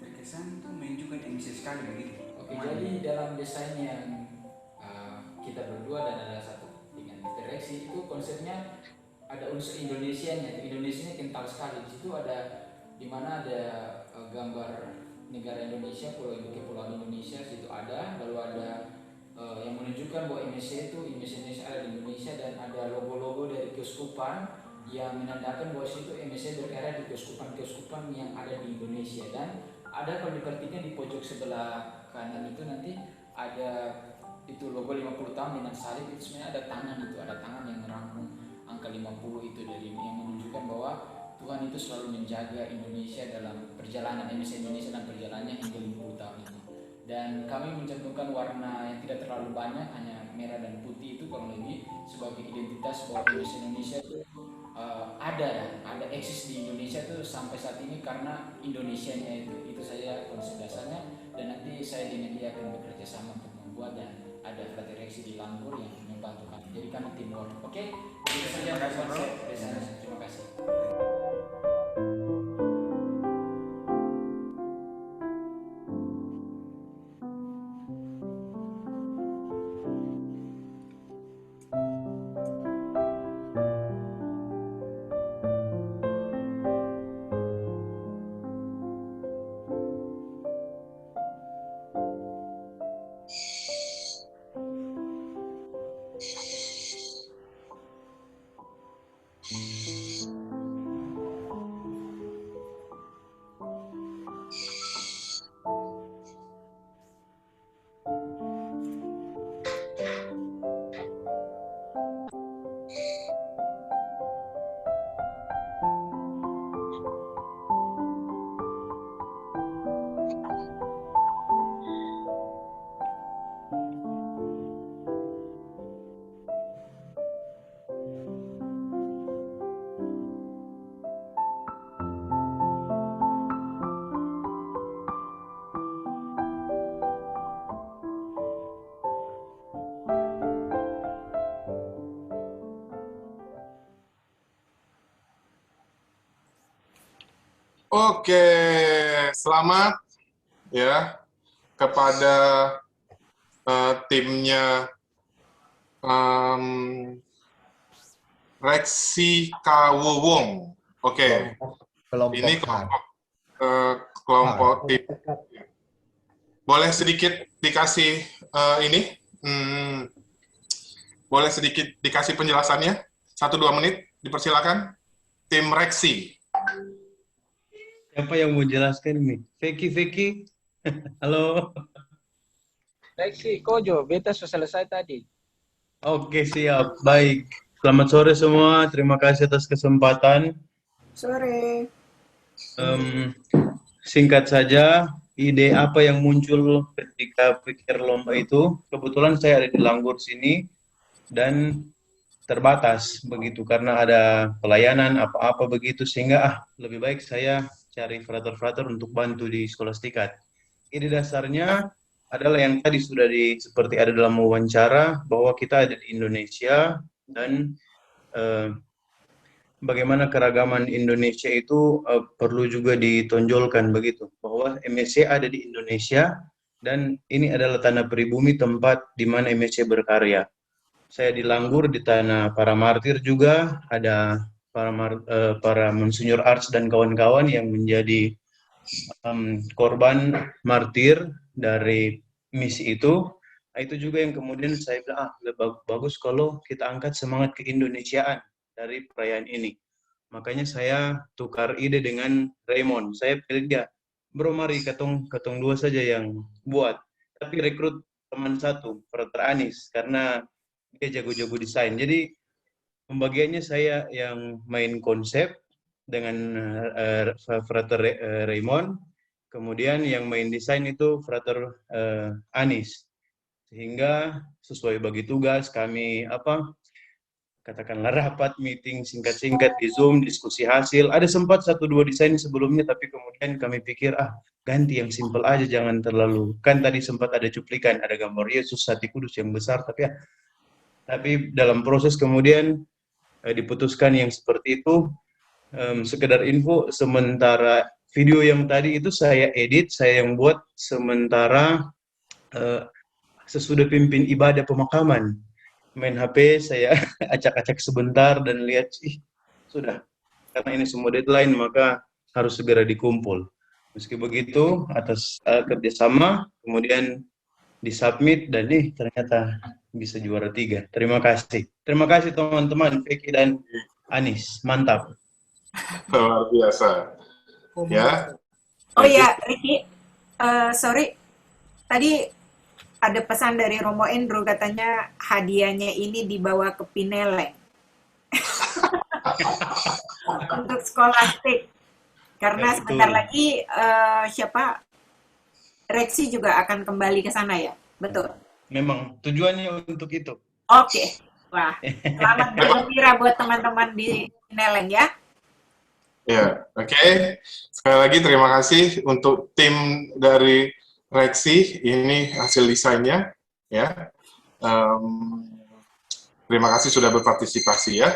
terkesan tuh menunjukkan emisi sekali begitu. Oke, jadi dalam desain yang kita berdua dan ada satu dengan direksi itu konsepnya ada unsur Indonesianya. Indonesianya kental sekali. Di situ ada di mana ada gambar negara Indonesia, kepulauan Indonesia situ ada, lalu ada yang menunjukkan bahwa Indonesia ada di Indonesia, dan ada logo-logo dari keuskupan yang menandakan bahwa situ Indonesia berkarya di keuskupan yang ada di Indonesia. Dan ada, kalau diperhatikan di pojok sebelah kanan itu nanti ada itu logo 50 tahun dengan salib, itu sebenarnya ada tangan, itu ada tangan yang merangkum angka 50 itu dari yang menunjukkan bahwa Tuhan itu selalu menjaga Indonesia dalam perjalanan Indonesia dan perjalanannya hingga 50 tahun ini. Dan kami mencantumkan warna yang tidak terlalu banyak, hanya merah dan putih, itu kurang lebih sebagai identitas bahwa Indonesia itu ada eksis di Indonesia itu sampai saat ini karena Indonesianya itu saja konsep dasarnya. Dan nanti saya di media akan bekerja sama untuk membuat, dan ada direksi di Langgur yang membantu kami. Jadi kami teamwork. Oke, itu saja konsep desainnya. Terima kasih. Oke, selamat ya kepada timnya Reksi Kawuwung. Oke, ini kelompok tim. Boleh sedikit dikasih ini? Boleh sedikit dikasih penjelasannya? 1-2 menit, dipersilakan. Tim Reksi. Siapa yang mau jelaskan ini? Feki. Halo. Reksi, Kojo, beta sudah selesai tadi. Oke, siap. Baik. Selamat sore semua. Terima kasih atas kesempatan. Sore. Singkat saja, ide apa yang muncul ketika pikir lomba itu? Kebetulan saya ada di Langgur sini dan terbatas begitu karena ada pelayanan apa-apa begitu sehingga lebih baik saya cari frater-frater untuk bantu di Skolastikat. Ide dasarnya adalah yang tadi sudah seperti ada dalam wawancara bahwa kita ada di Indonesia dan bagaimana keragaman Indonesia itu perlu juga ditonjolkan begitu bahwa MSC ada di Indonesia dan ini adalah tanah pribumi tempat di mana MSC berkarya. Saya di Langgur di tanah para martir juga ada para Monsinyur Arts dan kawan-kawan yang menjadi korban martir dari misi itu. Nah, itu juga yang kemudian saya bilang bagus kalau kita angkat semangat keindonesiaan dari perayaan ini. Makanya saya tukar ide dengan Raymond. Saya pilih dia, bro mari ketong dua saja yang buat. Tapi rekrut teman satu, Frater Anis, karena dia jago-jago desain. Jadi pembagiannya saya yang main konsep dengan Frater Raymond, kemudian yang main desain itu Frater Anis. Sehingga sesuai bagi tugas kami katakanlah rapat, meeting singkat-singkat di Zoom, diskusi hasil. Ada sempat 1-2 desain sebelumnya, tapi kemudian kami pikir ganti yang simpel aja, jangan terlalu. Kan tadi sempat ada cuplikan, ada gambar Yesus Hati Kudus yang besar, tapi dalam proses kemudian diputuskan yang seperti itu. Sekedar info, sementara video yang tadi itu saya edit, saya yang buat sementara sesudah pimpin ibadah pemakaman. Main HP, saya acak-acak sebentar dan lihat, sudah. Karena ini semua deadline, maka harus segera dikumpul. Meski begitu, atas kerjasama, kemudian disubmit, dan ternyata bisa juara 3. Terima kasih. Terima kasih teman-teman, Feki dan Anis. Mantap. Luar biasa. Ya. Oh ya, Ricky, sorry. Tadi ada pesan dari Romo Andrew, katanya hadiahnya ini dibawa ke Pineleng. Untuk Skolastik. Karena sebentar lagi Reksi juga akan kembali ke sana ya? Betul? Memang, tujuannya untuk itu. Oke. Wah, selamat bergembira buat teman-teman di Pineleng ya. Ya, oke. Sekali lagi terima kasih untuk tim dari Reksi, ini hasil desainnya, ya. Terima kasih sudah berpartisipasi ya.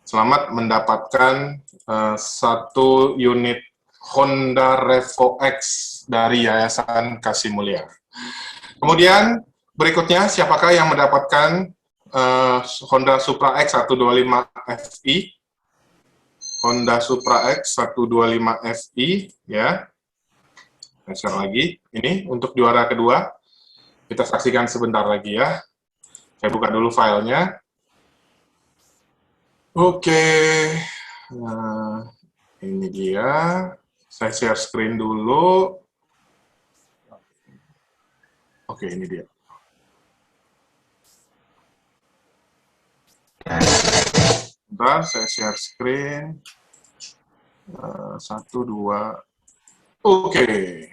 Selamat mendapatkan 1 unit Honda Revo X dari Yayasan Kasih Mulia. Kemudian berikutnya siapakah yang mendapatkan Honda Supra X 125 Fi? Honda Supra X 125 Fi, ya. Share lagi. Ini untuk juara kedua. Kita saksikan sebentar lagi ya. Saya buka dulu filenya. Oke. Nah, ini dia. Saya share screen dulu. Oke, ini dia. Bentar, saya share screen. 1, 2. Oke.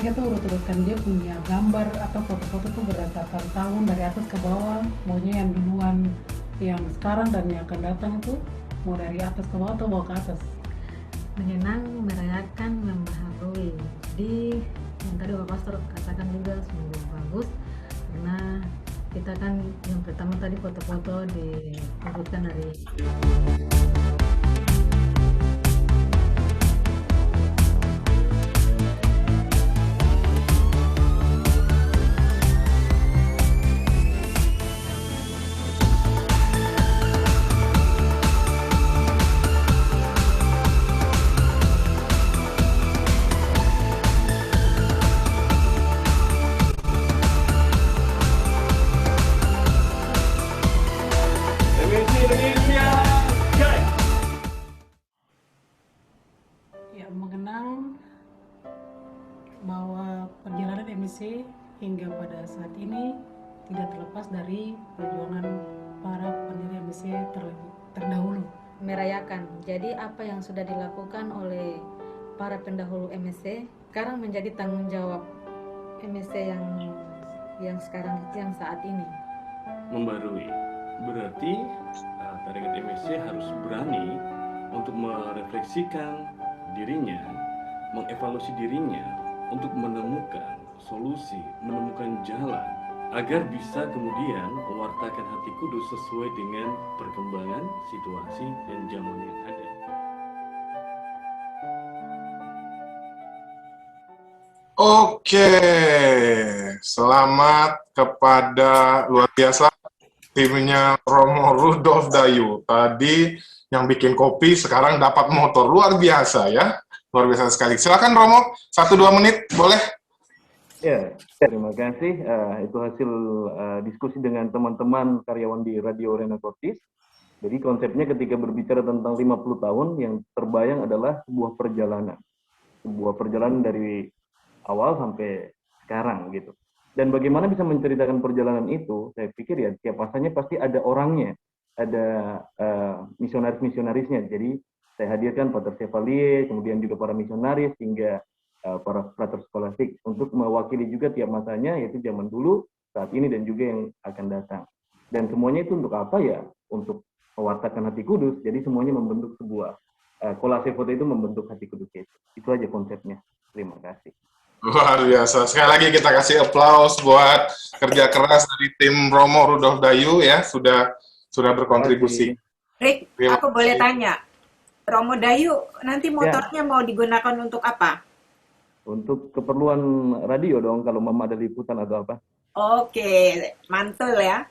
mereka tuh urut-urutkan dia punya gambar atau foto-foto tuh berdasarkan tahun dari atas ke bawah, maunya yang duluan, yang sekarang dan yang akan datang itu mau dari atas ke bawah atau bawah ke atas. Mengenang, merayakan, membaharui. Jadi yang tadi Bapak Pastor katakan juga sungguh bagus, karena kita kan yang pertama tadi foto-foto diurutkan dari mengenang bahwa perjalanan MSC hingga pada saat ini tidak terlepas dari perjuangan para pendiri MSC terdahulu. merayakan. Jadi apa yang sudah dilakukan oleh para pendahulu MSC sekarang menjadi tanggung jawab MSC yang sekarang, yang saat ini. Membarui berarti tarekat MSC harus berani untuk merefleksikan dirinya, mengevaluasi dirinya untuk menemukan solusi, menemukan jalan agar bisa kemudian mewartakan hati kudus sesuai dengan perkembangan situasi dan zaman yang ada. Oke, selamat kepada luar biasa timnya Romo Rudolf Dayu. Tadi yang bikin kopi sekarang dapat motor, luar biasa ya, luar biasa sekali. Silakan Romo, 1-2 menit boleh? Ya, terima kasih. Itu hasil diskusi dengan teman-teman karyawan di Radio Rena Cortis. Jadi konsepnya ketika berbicara tentang 50 tahun, yang terbayang adalah sebuah perjalanan. Sebuah perjalanan dari awal sampai sekarang gitu. Dan bagaimana bisa menceritakan perjalanan itu, saya pikir ya tiap masanya pasti ada orangnya, ada misionaris-misionarisnya. Jadi saya hadirkan Pater Chevalier, kemudian juga para misionaris, hingga para frater skolastik untuk mewakili juga tiap masanya, yaitu zaman dulu, saat ini, dan juga yang akan datang. Dan semuanya itu untuk apa ya? Untuk mewartakan hati kudus, jadi semuanya membentuk sebuah kolase foto itu membentuk hati kudus itu. Itu aja konsepnya. Terima kasih. Luar biasa. Sekali lagi kita kasih aplaus buat kerja keras dari tim Romo Rudolf Dayu ya, sudah berkontribusi. Rick, aku boleh tanya, Romo Dayu nanti motornya mau digunakan untuk apa? Untuk keperluan radio dong, kalau mama ada liputan atau apa. Oke, mantul ya.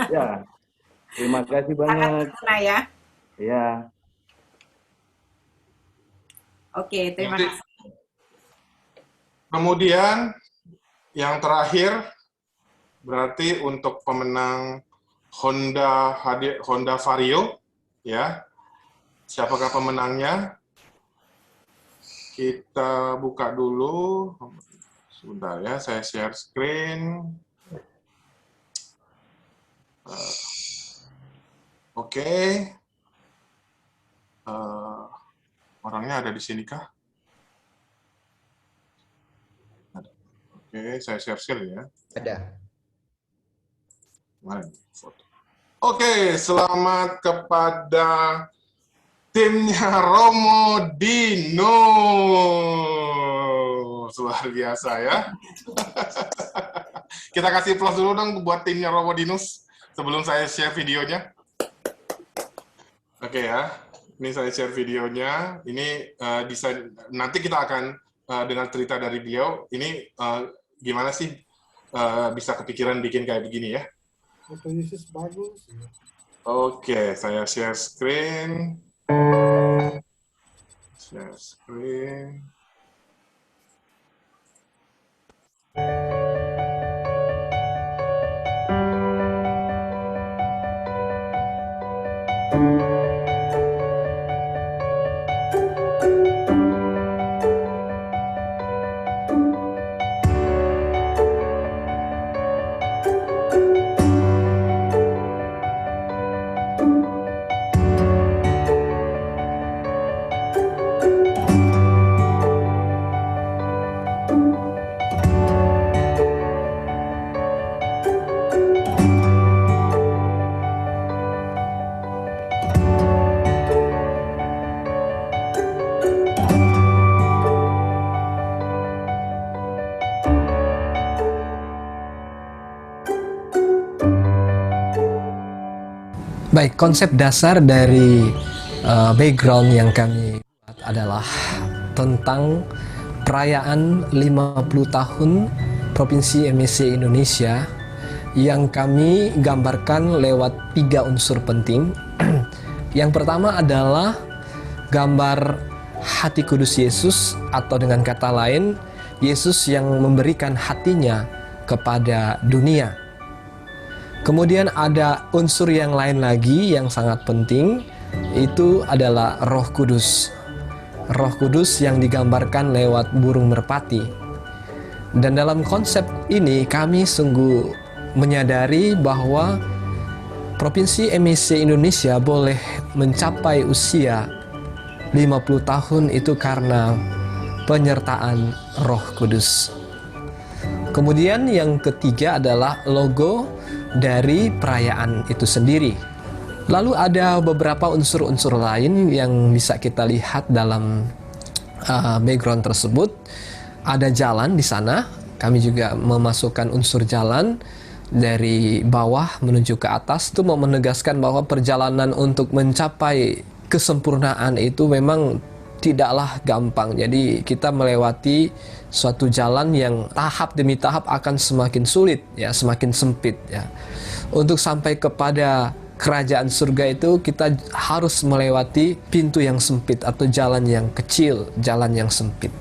Ya, terima kasih Sangat banyak. berguna ya. Ya. Oke, terima kasih. Kemudian yang terakhir berarti untuk pemenang Honda Vario ya. Siapakah pemenangnya? Kita buka dulu. Sebentar ya, saya share screen. Oke. Orangnya ada di sini kah? Oke, saya share screen ya. Ada. Mana nih foto? Oke, selamat kepada timnya Romo Dino. Luar biasa ya. Kita kasih plus dulu dong buat timnya Romo Dinus sebelum saya share videonya. Oke ya, ini saya share videonya. Ini desain, nanti kita akan dengar cerita dari beliau. Ini gimana sih bisa kepikiran bikin kayak begini ya? Foto Yesus bagus. Oke, saya share screen. Share screen. Baik, konsep dasar dari background yang kami buat adalah tentang perayaan 50 tahun Provinsi MSC Indonesia yang kami gambarkan lewat 3 unsur penting. Yang pertama adalah gambar hati kudus Yesus, atau dengan kata lain, Yesus yang memberikan hatinya kepada dunia. Kemudian ada unsur yang lain lagi yang sangat penting, itu adalah Roh Kudus. Roh Kudus yang digambarkan lewat burung merpati. Dan dalam konsep ini kami sungguh menyadari bahwa Provinsi MSC Indonesia boleh mencapai usia 50 tahun itu karena penyertaan Roh Kudus. Kemudian yang ketiga adalah logo dari perayaan itu sendiri. Lalu ada beberapa unsur-unsur lain yang bisa kita lihat dalam background tersebut. Ada jalan di sana, kami juga memasukkan unsur jalan dari bawah menuju ke atas. Itu mau menegaskan bahwa perjalanan untuk mencapai kesempurnaan itu memang tidaklah gampang. Jadi kita melewati suatu jalan yang tahap demi tahap akan semakin sulit, ya, semakin sempit, ya. Untuk sampai kepada kerajaan surga itu kita harus melewati pintu yang sempit atau jalan yang kecil, jalan yang sempit.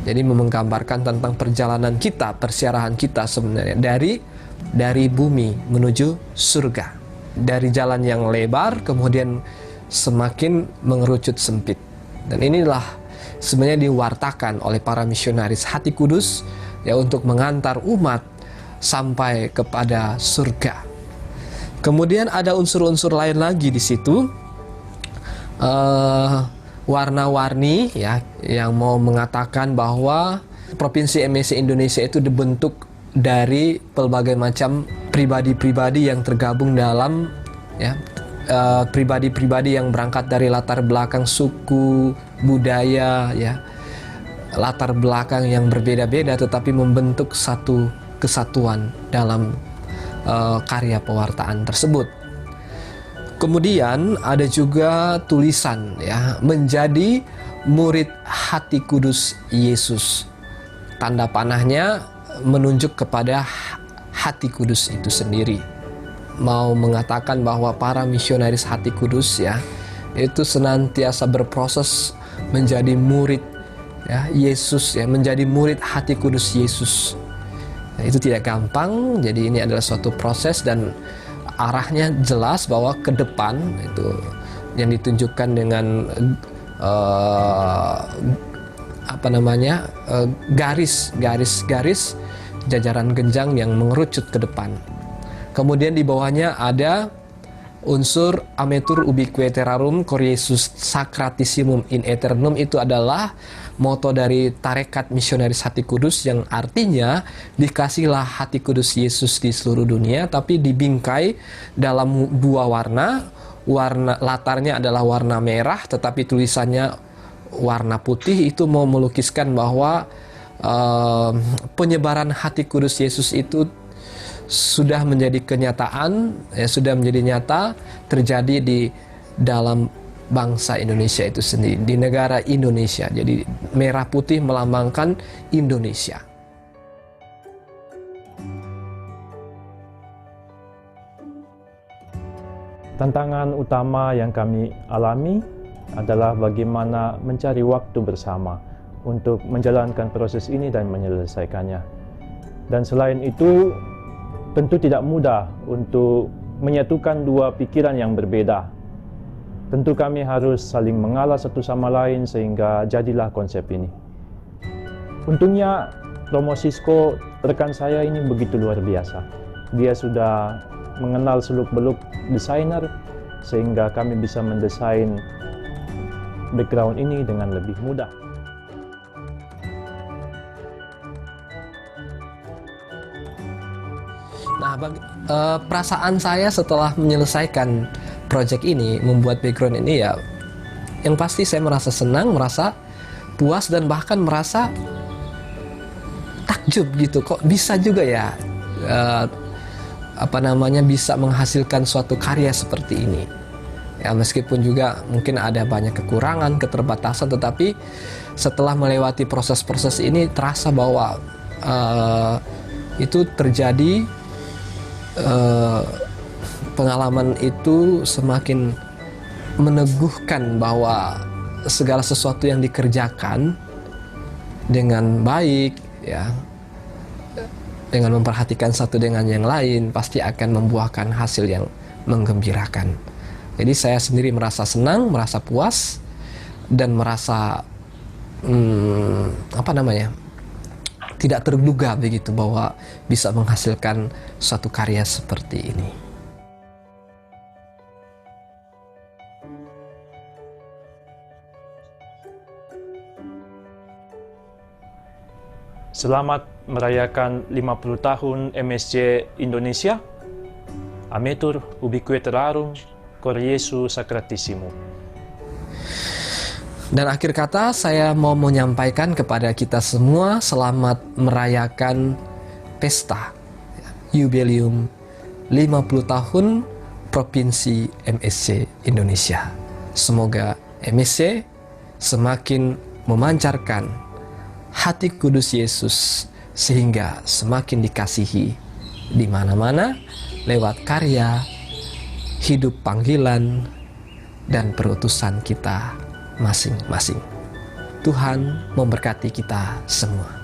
Jadi menggambarkan tentang perjalanan kita, persiarahan kita sebenarnya dari bumi menuju surga. Dari jalan yang lebar kemudian semakin mengerucut sempit. Dan inilah sebenarnya diwartakan oleh para misionaris hati kudus, ya, untuk mengantar umat sampai kepada surga. Kemudian ada unsur-unsur lain lagi di situ, warna-warni, ya, yang mau mengatakan bahwa Provinsi MSC Indonesia itu dibentuk dari pelbagai macam pribadi-pribadi yang tergabung dalam, ya, pribadi-pribadi yang berangkat dari latar belakang suku, budaya, ya, latar belakang yang berbeda-beda, tetapi membentuk satu kesatuan dalam karya pewartaan tersebut. Kemudian ada juga tulisan, ya, menjadi murid hati kudus Yesus. Tanda panahnya menunjuk kepada hati kudus itu sendiri. Mau mengatakan bahwa para misionaris hati kudus, ya, itu senantiasa berproses menjadi murid, ya, Yesus, ya, menjadi murid hati kudus Yesus. Nah, itu tidak gampang. Jadi ini adalah suatu proses dan arahnya jelas bahwa ke depan itu yang ditunjukkan dengan garis jajaran genjang yang mengerucut ke depan. Kemudian di bawahnya ada unsur ametur ubique terrarum Coriesus sacratissimum in aeternum. Itu adalah moto dari tarekat misionaris hati kudus, yang artinya dikasihlah hati kudus Yesus di seluruh dunia, tapi dibingkai dalam 2 warna. Warna latarnya adalah warna merah, tetapi tulisannya warna putih. Itu mau melukiskan bahwa penyebaran hati kudus Yesus itu sudah menjadi kenyataan, ya, sudah menjadi nyata, terjadi di dalam bangsa Indonesia itu sendiri, di negara Indonesia. Jadi merah putih melambangkan Indonesia. Tantangan utama yang kami alami adalah bagaimana mencari waktu bersama untuk menjalankan proses ini dan menyelesaikannya. Dan selain itu, tentu tidak mudah untuk menyatukan 2 pikiran yang berbeda. Tentu kami harus saling mengalah satu sama lain sehingga jadilah konsep ini. Untungnya Romo Sisko, rekan saya ini begitu luar biasa. Dia sudah mengenal seluk-beluk desainer sehingga kami bisa mendesain background ini dengan lebih mudah. Nah, perasaan saya setelah menyelesaikan project ini, membuat background ini, ya, yang pasti saya merasa senang, merasa puas, dan bahkan merasa takjub gitu. Kok bisa juga ya bisa menghasilkan suatu karya seperti ini. Ya, meskipun juga mungkin ada banyak kekurangan, keterbatasan, tetapi setelah melewati proses-proses ini terasa bahwa itu terjadi, pengalaman itu semakin meneguhkan bahwa segala sesuatu yang dikerjakan dengan baik, ya, dengan memperhatikan satu dengan yang lain, pasti akan membuahkan hasil yang menggembirakan. Jadi saya sendiri merasa senang, merasa puas, dan merasa tidak terduga begitu bahwa bisa menghasilkan suatu karya seperti ini. Selamat merayakan 50 tahun MSC Indonesia. Ametur ubique terarum cor Jesu sacratissimo. Dan akhir kata saya mau menyampaikan kepada kita semua selamat merayakan pesta jubileum 50 tahun Provinsi MSC Indonesia. Semoga MSC semakin memancarkan hati kudus Yesus sehingga semakin dikasihi di mana-mana lewat karya, hidup panggilan, dan perutusan kita masing-masing. Tuhan memberkati kita semua.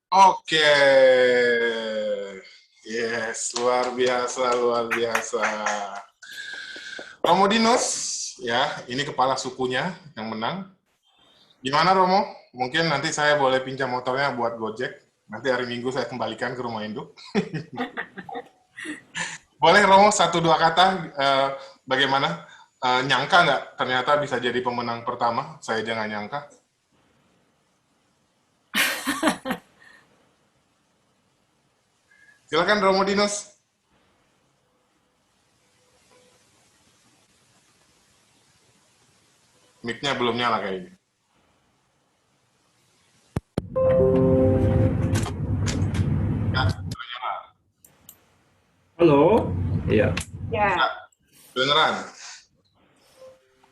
Oke. Yes, luar biasa, luar biasa. Romo Dinus, ya, ini kepala sukunya yang menang. Gimana Romo? Mungkin nanti saya boleh pinjam motornya buat Gojek. Nanti hari Minggu saya kembalikan ke rumah induk. Boleh Romo 1-2 kata, bagaimana? Nyangka nggak ternyata bisa jadi pemenang pertama? Saya jangan nyangka. Silakan Romo Dinus. Mic-nya belum nyala kayaknya. Ya, sudah nyala. Halo, iya. Ya. Beneran.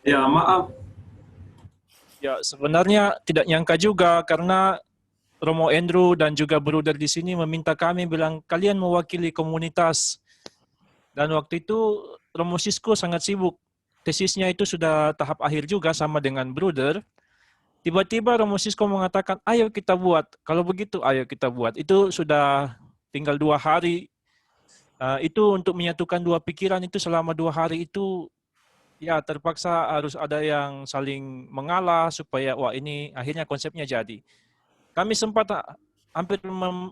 Ya, maaf. Ya, sebenarnya tidak nyangka juga karena Romo Andrew dan juga Bruder di sini meminta kami bilang kalian mewakili komunitas. Dan waktu itu Romo Sisko sangat sibuk. Tesisnya itu sudah tahap akhir juga sama dengan Bruder. Tiba-tiba Romo Sisko mengatakan, ayo kita buat. Kalau begitu, ayo kita buat. Itu sudah tinggal 2 hari. Itu untuk menyatukan 2 pikiran itu selama 2 hari itu ya terpaksa harus ada yang saling mengalah supaya wah ini akhirnya konsepnya jadi. Kami sempat hampir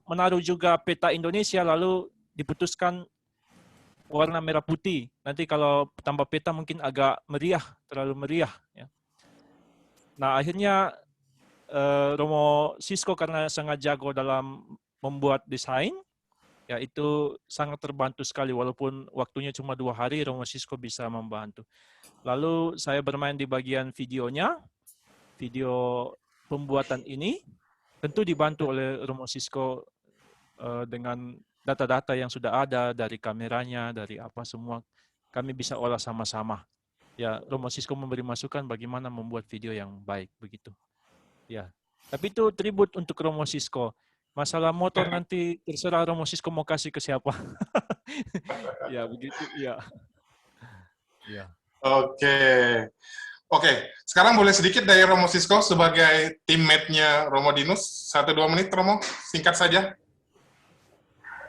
menaruh juga peta Indonesia lalu diputuskan warna merah putih. Nanti kalau tambah peta mungkin agak meriah, terlalu meriah. Ya. Nah akhirnya Romo Sisko karena sangat jago dalam membuat desain, ya itu sangat terbantu sekali walaupun waktunya cuma 2 hari Romo Sisko bisa membantu. Lalu saya bermain di bagian videonya, video pembuatan ini. Tentu dibantu oleh Romo Sisko dengan data-data yang sudah ada dari kameranya, dari apa semua kami bisa olah sama-sama. Ya, Romo Sisko memberi masukan bagaimana membuat video yang baik begitu. Ya, tapi itu tribut untuk Romo Sisko. Masalah motor nanti terserah Romo Sisko mau kasih ke siapa. Ya, begitu. Ya. Ya. Oke, sekarang boleh sedikit dari Romo Sisko sebagai teammate-nya Romo Dinus. 1-2 menit, Romo, singkat saja.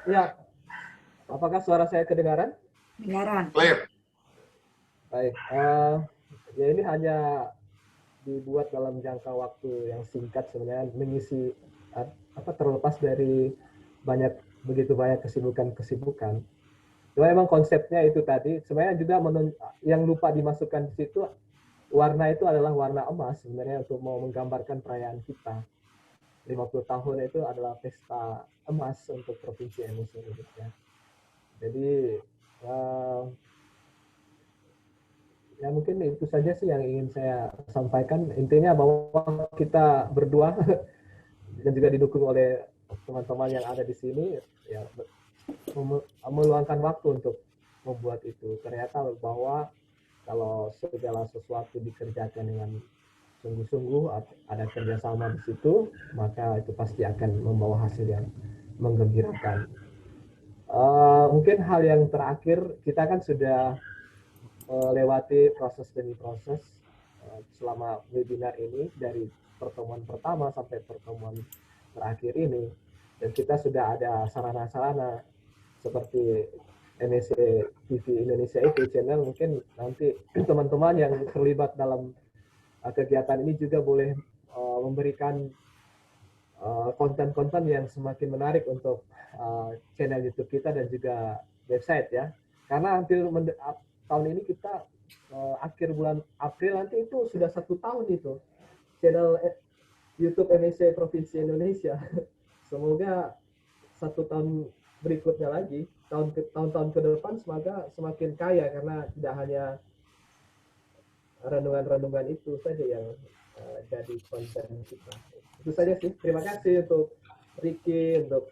Ya, apakah suara saya kedengaran? Kedengaran. Clear. Baik, ya ini hanya dibuat dalam jangka waktu yang singkat sebenarnya mengisi terlepas dari begitu banyak kesibukan. Cuma memang konsepnya itu tadi sebenarnya juga yang lupa dimasukkan di situ. Warna itu adalah warna emas sebenarnya untuk mau menggambarkan perayaan kita. 50 tahun itu adalah pesta emas untuk Provinsi MSC Indonesia. Jadi ya mungkin itu saja sih yang ingin saya sampaikan. Intinya bahwa kita berdua dan juga didukung oleh teman-teman yang ada di sini ya meluangkan waktu untuk membuat itu. Ternyata bahwa kalau segala sesuatu dikerjakan dengan sungguh-sungguh, ada kerjasama di situ, maka itu pasti akan membawa hasil yang menggembirakan. Mungkin hal yang terakhir, kita kan sudah lewati proses demi proses selama webinar ini, dari pertemuan pertama sampai pertemuan terakhir ini, dan kita sudah ada sarana-sarana seperti MSC TV Indonesia itu channel. Mungkin nanti teman-teman yang terlibat dalam kegiatan ini juga boleh memberikan konten-konten yang semakin menarik untuk channel YouTube kita dan juga website ya. Karena hampir tahun ini kita akhir bulan April nanti itu sudah 1 tahun itu channel YouTube MSC Provinsi Indonesia. Semoga 1 tahun berikutnya lagi, tahun-tahun ke depan semoga semakin kaya, karena tidak hanya renungan-renungan itu saja yang jadi konten kita. Itu saja sih. Terima kasih untuk Ricky, untuk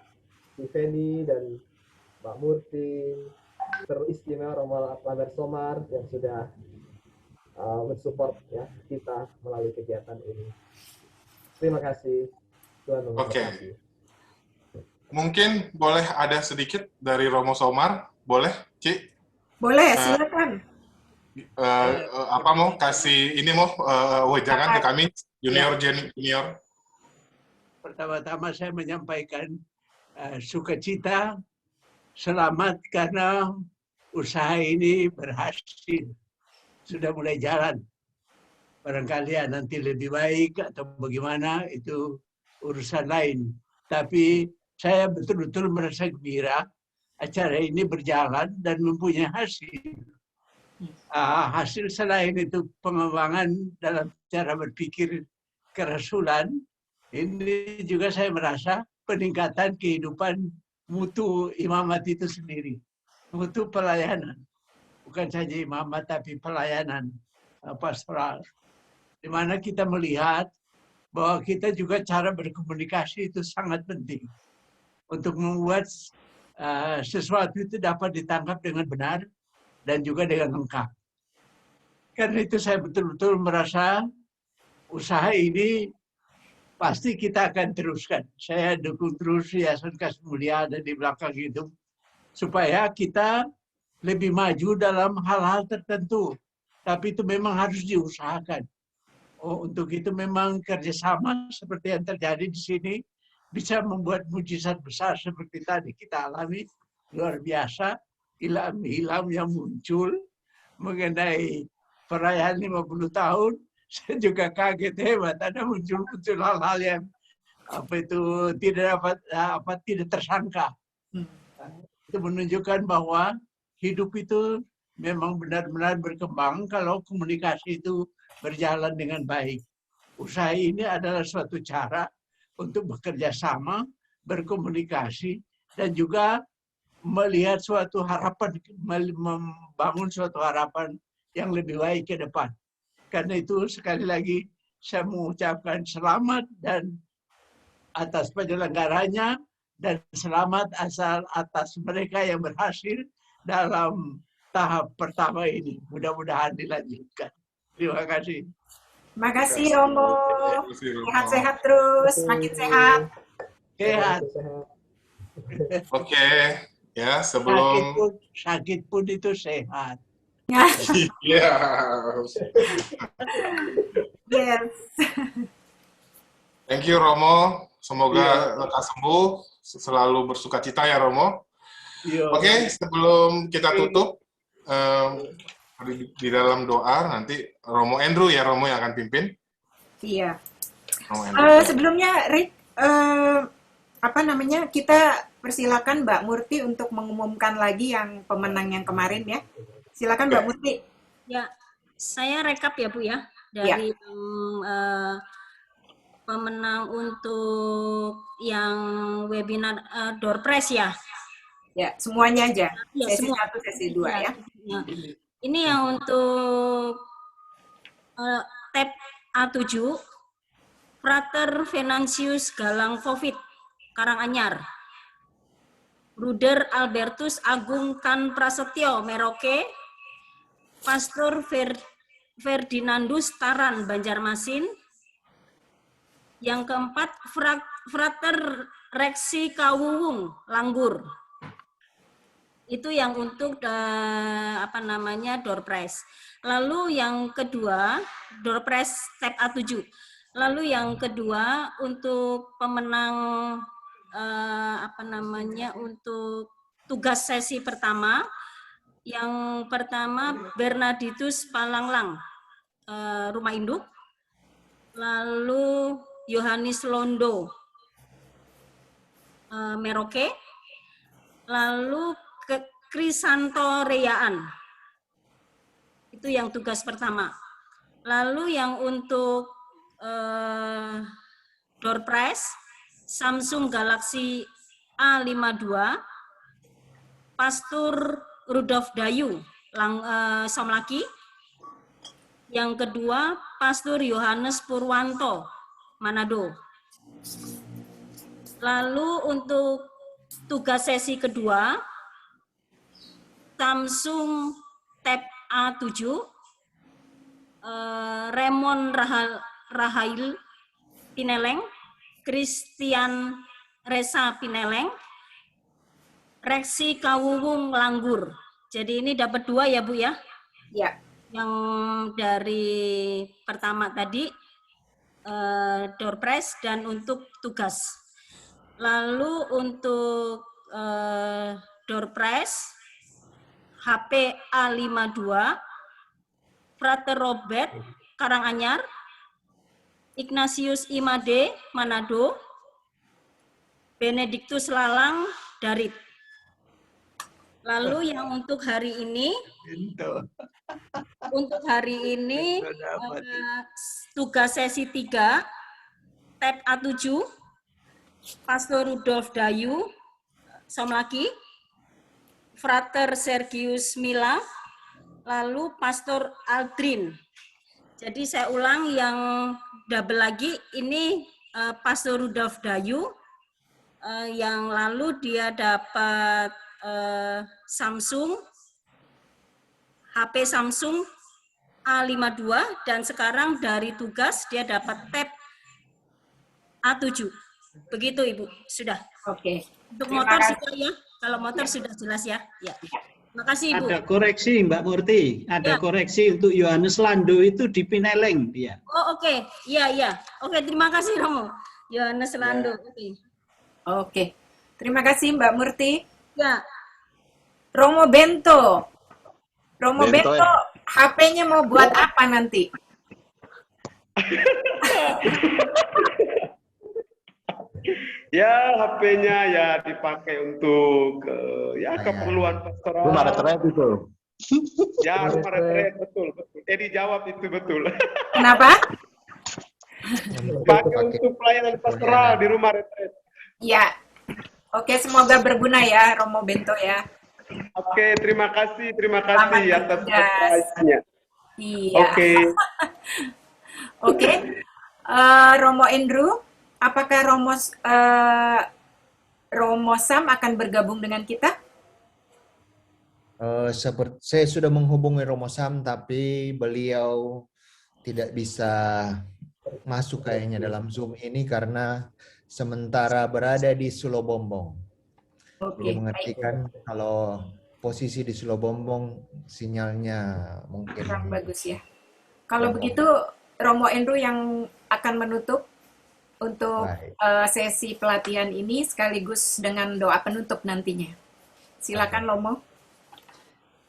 Tiffany dan Mbak Murti, teristimewa Romo Akbar Somar yang sudah mensupport ya kita melalui kegiatan ini. Terima kasih. Tuhan memberkati. Mungkin boleh ada sedikit dari Romo Somar, boleh, Ci? Boleh, silakan. Apa mau kasih ini mau wejangan ke kami junior. Pertama-tama saya menyampaikan sukacita, selamat karena usaha ini berhasil, sudah mulai jalan. Barangkali nanti lebih baik atau bagaimana itu urusan lain. Tapi saya betul-betul merasa gembira acara ini berjalan dan mempunyai hasil. Hasil selain itu pengembangan dalam cara berpikir kerasulan, ini juga saya merasa peningkatan kehidupan mutu imamat itu sendiri. Mutu pelayanan. Bukan saja imamat tapi pelayanan pastoral. Di mana kita melihat bahwa kita juga cara berkomunikasi itu sangat penting. Untuk membuat sesuatu itu dapat ditangkap dengan benar dan juga dengan lengkap. Karena itu saya betul-betul merasa usaha ini pasti kita akan teruskan. Saya dukung terus Yayasan Kasih Mulia ada di belakang itu, supaya kita lebih maju dalam hal-hal tertentu. Tapi itu memang harus diusahakan. Untuk itu memang kerjasama seperti yang terjadi di sini bisa membuat mujizat besar seperti tadi kita alami, luar biasa, ilham-ilham yang muncul mengenai perayaan 50 tahun. Saya juga kaget, hebat, ada muncul hal-hal yang tidak tersangka. Itu menunjukkan bahwa hidup itu memang benar-benar berkembang kalau komunikasi itu berjalan dengan baik. Usaha ini adalah suatu cara untuk bekerja sama, berkomunikasi, dan juga melihat suatu harapan, membangun suatu harapan yang lebih baik ke depan. Karena itu sekali lagi saya mengucapkan selamat dan atas penyelenggaranya, dan selamat atas mereka yang berhasil dalam tahap pertama ini. Mudah-mudahan dilanjutkan. Terima kasih. Terima kasih Romo. Sehat-sehat terus, makin sehat. Sehat. Oke, ya sebelum sakit pun itu sehat. Iya. Yes. Thank you Romo. Semoga lekas sembuh, selalu bersukacita ya Romo. Oke, sebelum kita tutup di dalam doa nanti Romo Andrew ya, Romo yang akan pimpin. Iya. Sebelumnya Rick, kita persilakan Mbak Murti untuk mengumumkan lagi yang pemenang yang kemarin ya. Silakan Mbak Murti. Ya, saya rekap ya Bu ya dari pemenang untuk yang webinar door prize ya. Ya, semuanya aja. Ya, Sesi semua. 1, sesi 2 ya. Ini yang untuk tab A7, Frater Venantius Galang Covid, Karanganyar. Bruder Albertus Agung Kan Prasetyo, Merauke. Pastor Ferdinandus Taran, Banjarmasin. Yang keempat, Frater Reksi Kawuwung, Langgur. Itu yang untuk door prize. Lalu yang kedua, door prize tab A7. Lalu yang kedua untuk pemenang untuk tugas sesi pertama. Yang pertama Bernarditus Palanglang, Rumah Induk. Lalu Yohanes Londo, Merauke. Lalu Krisanto Reyaan. Itu yang tugas pertama. Lalu yang untuk door prize Samsung Galaxy A52 Pastor Rudolf Dayu, Somlaki. Yang kedua Pastor Yohanes Purwanto, Manado. Lalu untuk tugas sesi kedua Samsung Tab A7 Raymond Rahail Pineleng, Christian Resa Pineleng, Reksi Kawuwung Langgur. Jadi ini dapat 2 ya Bu ya? Ya. Yang dari pertama tadi door prize dan untuk tugas. Lalu untuk door prize HP A52 Frater Robert Karanganyar, Ignatius Imade Manado, Benedictus Lalang Darit. Lalu yang untuk hari ini tugas sesi 3 tab A7 Pastor Rudolf Dayu Somlaki, Frater Sergius Mila, lalu Pastor Aldrin. Jadi saya ulang yang double lagi, ini Pastor Rudolf Dayu, yang lalu dia dapat Samsung, HP Samsung A52, dan sekarang dari tugas dia dapat tab A7. Begitu Ibu, sudah. Oke. Untuk motor sudah ya, kalau motor sudah jelas ya. Ya. Terima kasih Ibu. Ada koreksi Mbak Murti, ada koreksi untuk Yohanes Lando itu di Pineleng dia. Oh oke, iya. Oke, terima kasih Romo. Yohanes Lando. Oke. Terima kasih Mbak Murti. Ya. Romo Bento. Romo Bento, Bento, HP-nya mau buat apa nanti? Ya, HP-nya ya dipakai untuk ya keperluan pastoral. Rumah retret itu. Ya, rumah retret, betul. Dijawab itu betul. Kenapa? Pakai untuk pelayanan pastoral di rumah retret. Ya. Oke, semoga berguna ya Romo Bento ya. Oke, terima kasih atas tugas. advice-nya. Iya. Oke. Oke. Romo Andrew, apakah Romo Sam akan bergabung dengan kita? Saya sudah menghubungi Romo Sam, tapi beliau tidak bisa masuk kayaknya dalam Zoom ini karena sementara berada di Sulobombong. Dia mengertikan kalau posisi di Sulobombong sinyalnya mungkin kurang bagus ya. Kalau begitu Romo Andrew yang akan menutup untuk sesi pelatihan ini sekaligus dengan doa penutup nantinya. Silakan Romo.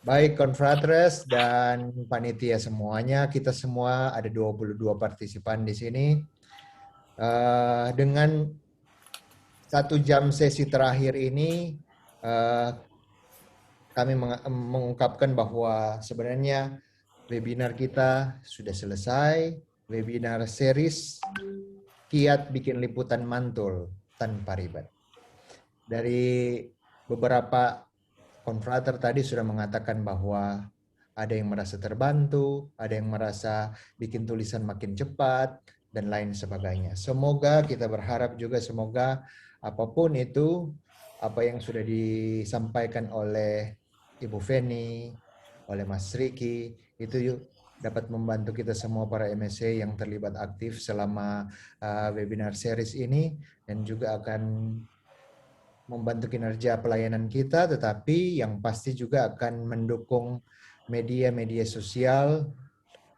Baik, confratres dan panitia semuanya, kita semua ada 22 partisipan di sini. Dengan 1 jam sesi terakhir ini, kami mengungkapkan bahwa sebenarnya webinar kita sudah selesai. Webinar series Kiat Bikin Liputan Mantul Tanpa Ribet. Dari beberapa konfrater tadi sudah mengatakan bahwa ada yang merasa terbantu, ada yang merasa bikin tulisan makin cepat, dan lain sebagainya. Semoga kita berharap juga semoga apapun itu, apa yang sudah disampaikan oleh Ibu Feni, oleh Mas Riki, itu dapat membantu kita semua para MSC yang terlibat aktif selama webinar series ini, dan juga akan membantu kinerja pelayanan kita, tetapi yang pasti juga akan mendukung media-media sosial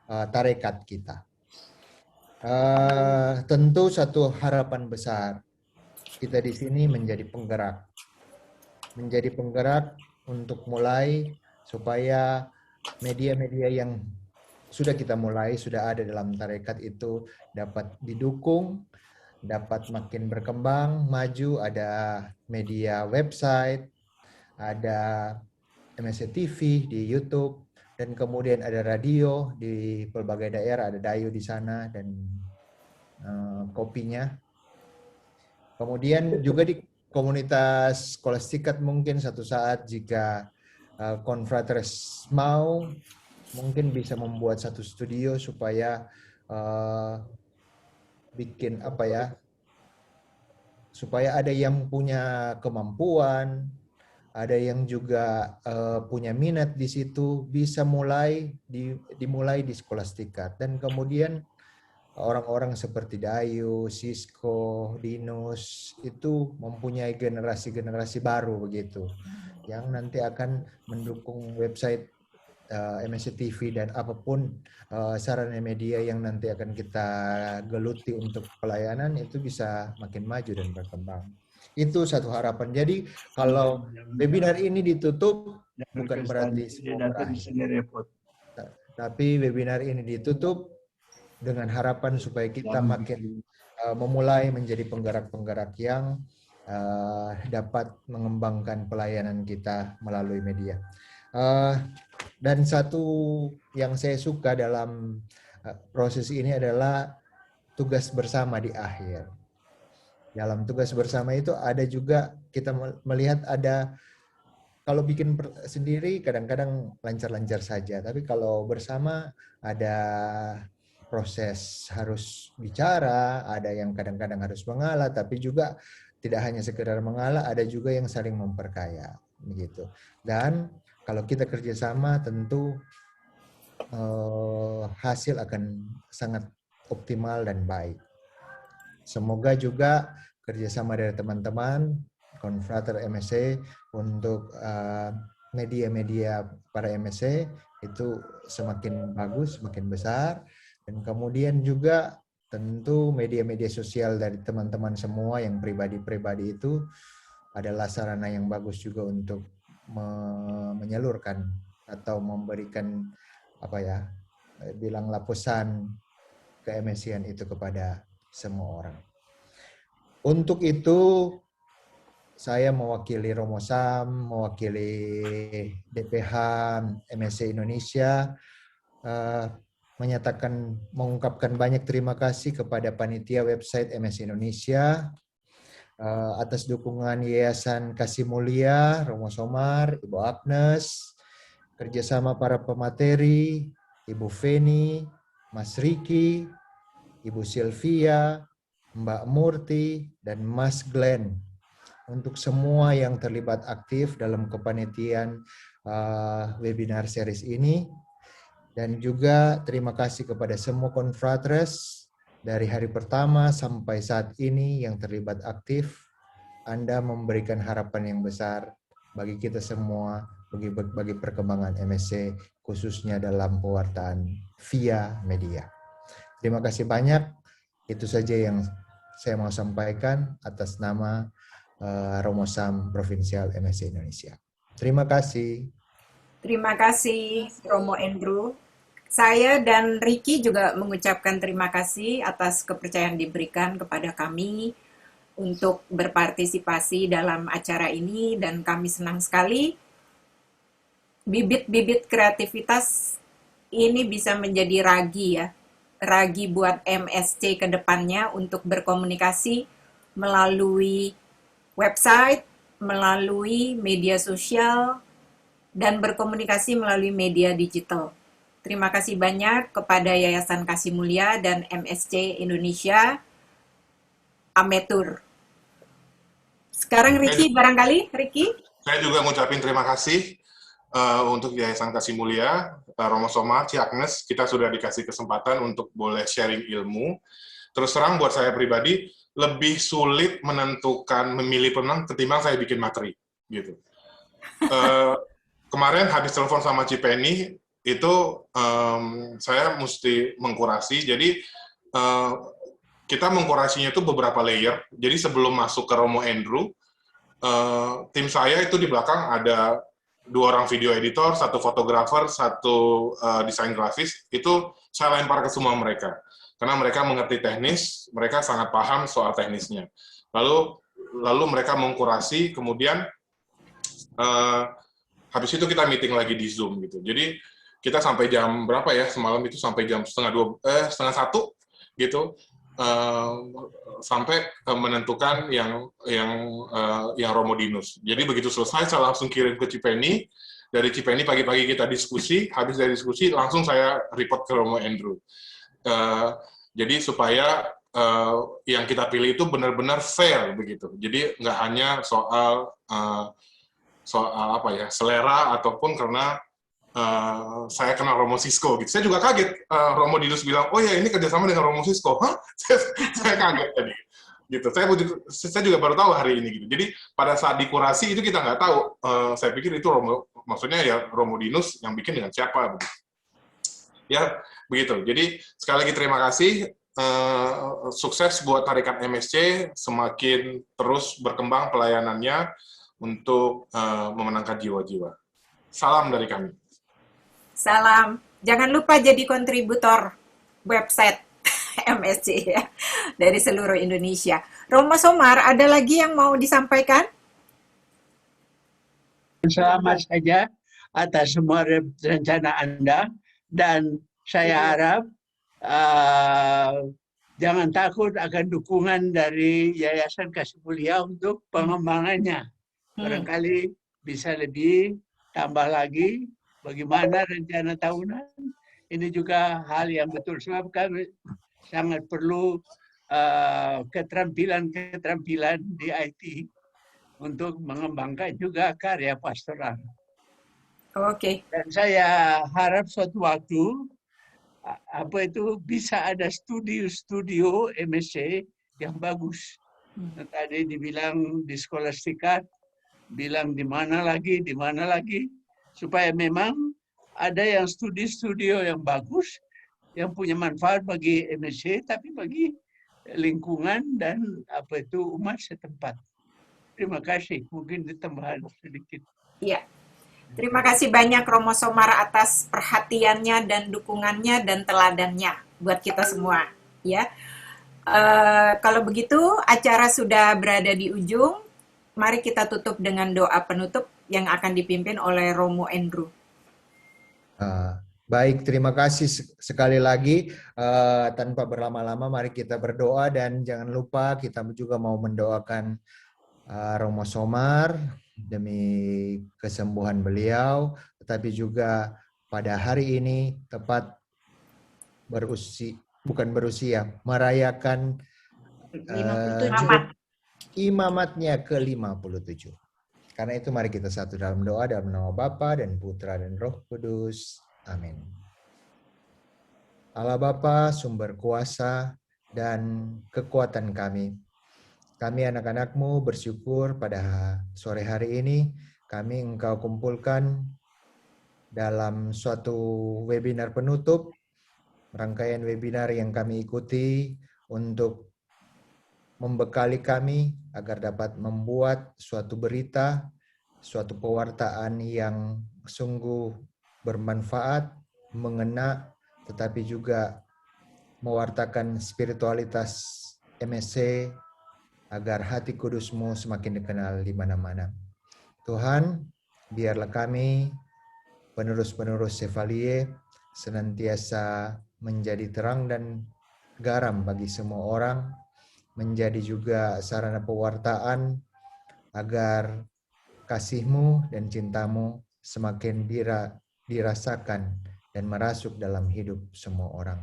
tarekat kita. Tentu satu harapan besar kita di sini menjadi penggerak untuk mulai supaya media-media yang sudah kita mulai, sudah ada dalam tarekat itu dapat didukung, dapat makin berkembang, maju. Ada media website, ada MSC TV di YouTube, dan kemudian ada radio di berbagai daerah, ada Dayu di sana dan kopinya. Kemudian juga di komunitas Skolastikat mungkin satu saat jika konfratres mau, mungkin bisa membuat satu studio supaya bikin supaya ada yang punya kemampuan, ada yang juga punya minat di situ, bisa dimulai di Skolastikat. Dan kemudian orang-orang seperti Dayu, Sisko, Dinus itu mempunyai generasi-generasi baru begitu, yang nanti akan mendukung website MSC TV dan apapun sarana media yang nanti akan kita geluti untuk pelayanan itu bisa makin maju dan berkembang. Itu satu harapan. Jadi kalau webinar ini ditutup bukan berarti semua berakhir. Tapi webinar ini ditutup dengan harapan supaya kita makin memulai menjadi penggerak-penggerak yang dapat mengembangkan pelayanan kita melalui media. Dan satu yang saya suka dalam proses ini adalah tugas bersama di akhir. Dalam tugas bersama itu ada juga kita melihat ada, kalau bikin sendiri kadang-kadang lancar-lancar saja, tapi kalau bersama ada proses harus bicara, ada yang kadang-kadang harus mengalah, tapi juga tidak hanya sekedar mengalah, ada juga yang saling memperkaya begitu. Dan kalau kita kerjasama tentu hasil akan sangat optimal dan baik. Semoga juga kerjasama dari teman-teman konfrater MSC untuk media-media para MSC itu semakin bagus, semakin besar, dan kemudian juga tentu media-media sosial dari teman-teman semua yang pribadi-pribadi itu adalah sarana yang bagus juga untuk menyalurkan atau memberikan bilanglah pesan ke-MSC-an itu kepada semua orang. Untuk itu saya mewakili Romo Sam, mewakili DPH MSC Indonesia, mengungkapkan banyak terima kasih kepada panitia website MSC Indonesia atas dukungan Yayasan Kasih Mulia, Romo Somar, Ibu Agnes, kerjasama para pemateri, Ibu Feni, Mas Riki, Ibu Sylvia, Mbak Murti, dan Mas Glenn. Untuk semua yang terlibat aktif dalam kepanitiaan webinar series ini. Dan juga terima kasih kepada semua konfratres dari hari pertama sampai saat ini yang terlibat aktif. Anda memberikan harapan yang besar bagi kita semua, bagi perkembangan MSC, khususnya dalam pewartaan via media. Terima kasih banyak. Itu saja yang saya mau sampaikan atas nama Romo Sam Provinsial MSC Indonesia. Terima kasih. Terima kasih Romo Andrew. Saya dan Riki juga mengucapkan terima kasih atas kepercayaan diberikan kepada kami untuk berpartisipasi dalam acara ini, dan kami senang sekali bibit-bibit kreativitas ini bisa menjadi ragi buat MSC ke depannya untuk berkomunikasi melalui website, melalui media sosial dan berkomunikasi melalui media digital. Terima kasih banyak kepada Yayasan Kasih Mulia dan MSC Indonesia, Ametur. Sekarang Ricky, barangkali Ricky? Saya juga ngucapin terima kasih untuk Yayasan Kasih Mulia, Romo Somar, Ci Agnes, kita sudah dikasih kesempatan untuk boleh sharing ilmu. Terus terang buat saya pribadi, lebih sulit menentukan memilih pemenang ketimbang saya bikin materi. Gitu. Kemarin habis telepon sama Cipeni, itu saya mesti mengkurasi, jadi kita mengkurasinya itu beberapa layer, jadi sebelum masuk ke Romo Andrew, tim saya itu di belakang ada 2 orang video editor, 1 fotografer, 1 desain grafis, itu saya lempar ke semua mereka, karena mereka mengerti teknis, mereka sangat paham soal teknisnya. Lalu mereka mengkurasi, kemudian habis itu kita meeting lagi di Zoom gitu. Jadi kita sampai jam berapa ya semalam itu sampai jam setengah 1 gitu sampai menentukan yang Romo Dinus. Jadi begitu selesai saya langsung kirim ke Cipeni. Dari Cipeni pagi-pagi kita diskusi. Habis dari diskusi langsung saya report ke Romo Andrew. Jadi supaya yang kita pilih itu benar-benar fair begitu. Jadi nggak hanya soal apa ya selera ataupun karena saya kenal Romo Sisko gitu. Saya juga kaget Romo Dinus bilang, oh ya ini kerjasama dengan Romo Sisko. Hah? Saya kaget tadi. Gitu. Saya juga baru tahu hari ini gitu. Jadi pada saat dikurasi itu kita nggak tahu. Saya pikir itu Romo, maksudnya ya Romo Dinus yang bikin dengan siapa begitu. Ya begitu. Jadi sekali lagi terima kasih. Sukses buat Tarekat MSC, semakin terus berkembang pelayanannya untuk memenangkan jiwa-jiwa. Salam dari kami. Salam. Jangan lupa jadi kontributor website MSC ya, dari seluruh Indonesia. Romo Somar, ada lagi yang mau disampaikan? Selamat saja atas semua rencana Anda, dan saya harap jangan takut akan dukungan dari Yayasan Kasih Mulia untuk pengembangannya. Barangkali bisa lebih tambah lagi. Bagaimana rencana tahunan? Ini juga hal yang betul, sebab kami sangat perlu keterampilan di IT untuk mengembangkan juga karya pastoral. Oke. Dan saya harap suatu waktu bisa ada studio MSC yang bagus. Tadi dibilang di Skolastikat, bilang di mana lagi, supaya memang ada yang studio yang bagus, yang punya manfaat bagi MSC, tapi bagi lingkungan dan umat setempat. Terima kasih. Mungkin ditambahan sedikit. Iya. Terima kasih banyak Romo Somar atas perhatiannya dan dukungannya dan teladannya buat kita semua. Ya. Kalau begitu acara sudah berada di ujung. Mari kita tutup dengan doa penutup yang akan dipimpin oleh Romo Andrew. Baik, terima kasih sekali lagi. Tanpa berlama-lama, mari kita berdoa dan jangan lupa kita juga mau mendoakan Romo Somar demi kesembuhan beliau, tetapi juga pada hari ini tepat merayakan imamatnya ke-57. Karena itu mari kita satu dalam doa dalam nama Bapa dan Putra dan Roh Kudus. Amin. Allah Bapa, sumber kuasa dan kekuatan kami. Kami anak-anak-Mu bersyukur pada sore hari ini kami Engkau kumpulkan dalam suatu webinar penutup, rangkaian webinar yang kami ikuti untuk membekali kami agar dapat membuat suatu berita, suatu pewartaan yang sungguh bermanfaat, mengena, tetapi juga mewartakan spiritualitas MSC agar hati kudus-Mu semakin dikenal di mana-mana. Tuhan, biarlah kami, penerus-penerus Chevalier, senantiasa menjadi terang dan garam bagi semua orang, menjadi juga sarana pewartaan agar kasih-Mu dan cinta-Mu semakin dirasakan dan merasuk dalam hidup semua orang.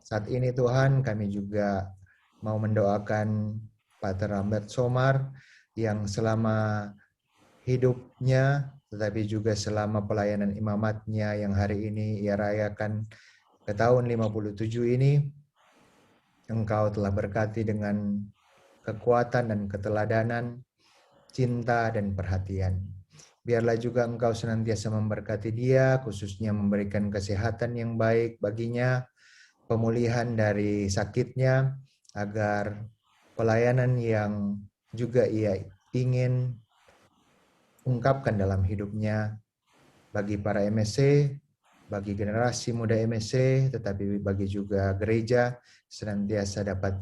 Saat ini Tuhan, kami juga mau mendoakan Pater Lambert Somar yang selama hidupnya, tetapi juga selama pelayanan imamatnya yang hari ini ia rayakan ke tahun 57 ini, Engkau telah berkati dengan kekuatan dan keteladanan, cinta dan perhatian. Biarlah juga Engkau senantiasa memberkati dia, khususnya memberikan kesehatan yang baik baginya, pemulihan dari sakitnya, agar pelayanan yang juga ia ingin ungkapkan dalam hidupnya bagi para MSC, bagi generasi muda MSC, tetapi bagi juga gereja senantiasa dapat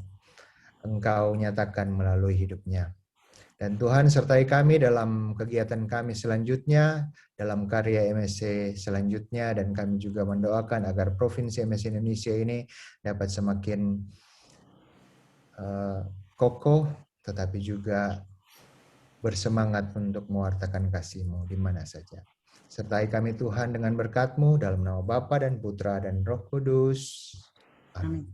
Engkau nyatakan melalui hidupnya. Dan Tuhan sertai kami dalam kegiatan kami selanjutnya, dalam karya MSC selanjutnya, dan kami juga mendoakan agar Provinsi MSC Indonesia ini dapat semakin kokoh, tetapi juga bersemangat untuk mewartakan kasih-Mu di mana saja. Sertai kami Tuhan dengan berkat-Mu dalam nama Bapa dan Putra dan Roh Kudus. Amin.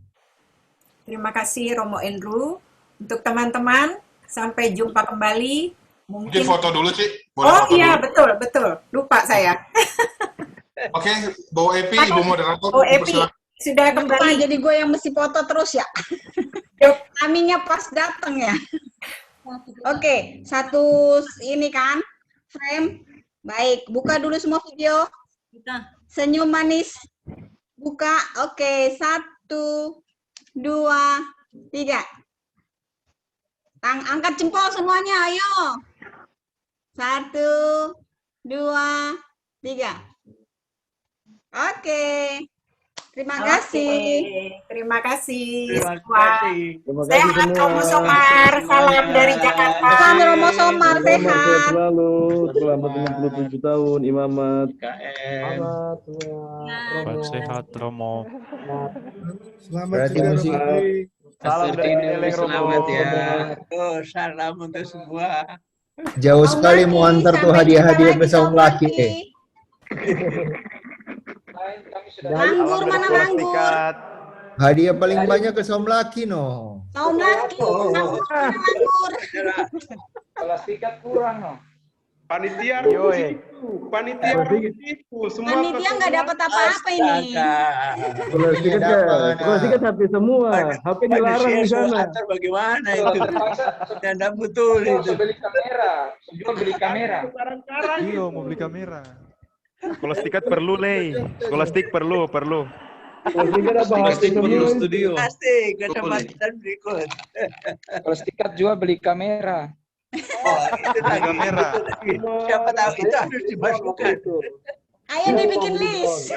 Terima kasih Romo Andrew. Untuk teman-teman, sampai jumpa kembali. Mungkin foto dulu, Ci. Boleh oh iya, dulu. betul. Lupa saya. Oke, Bawa Epi, Ibu Moderator. Oh, Epi, sudah kembali. Jadi gue yang mesti foto terus ya? Timingnya pas datang ya? Oke, satu ini kan, frame. Baik, buka dulu semua video. Senyum manis. Buka, oke. 1, 2, 3. Angkat jempol semuanya, ayo. 1, 2, 3. Oke. Terima kasih. Terima kasih. Terima kasih. Sehat Romo Somar. Salam dari Jakarta. Salam Romo Somar, sehat. Selalu. Selamat 57 tahun imamat. Selamat sehat Romo. Selamat juga Romo. Salam dari Eleng Romo. Selamat ya. Oh, salam untuk semua. Jauh sekali mau antar tuh hadiah-hadiah bersama laki. Nganggur mana nganggur? Hadiah paling banyak ke Som Laki no. Som Laki, nganggur. Kelas tiket kurang no. Panitia panitia semua panitia nggak dapat apa-apa ini. Kelas tiket HP semua. HP dilarang di sana. Bagaimana itu? Tidak betul itu. Beli kamera. Jual beli kamera. Iya mau beli kamera. Skolastik perlu, Lei. Skolastik perlu. Skolastik perlu studio. Pasti, kesempatan berikut. Skolastik juga beli kamera. Oh, itu kamera. Siapa tahu itu harus dimasukkan. Ayo dibikin list.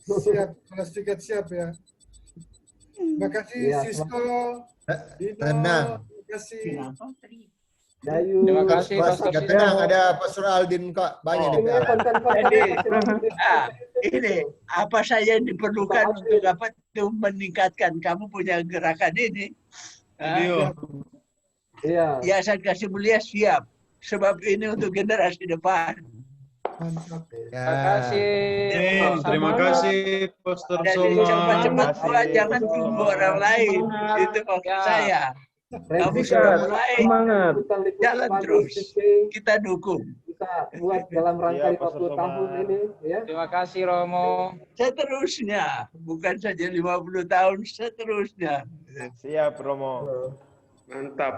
Siap, Skolastik siap ya. Terima kasih Sisko. Tenang. Terima kasih. Terima kasih Pastor Tenang, ada Pastor Aldin kok banyak di ini apa saja yang diperlukan untuk dapat meningkatkan kamu punya gerakan ini. Iya. Yayasan Kasih Mulia siap, sebab ini untuk generasi depan. Terima kasih. Terima kasih Pastor Somar. Cepat-cepat jangan tunggu orang lain. Itu maksud saya. Kamu sudah mulai semangat. Jalan terus. Kita dukung. Kita buat dalam rangka 50 tahun ini ya. Terima kasih Romo. Seterusnya, bukan saja 50 tahun, seterusnya. Siap Romo. Mantap.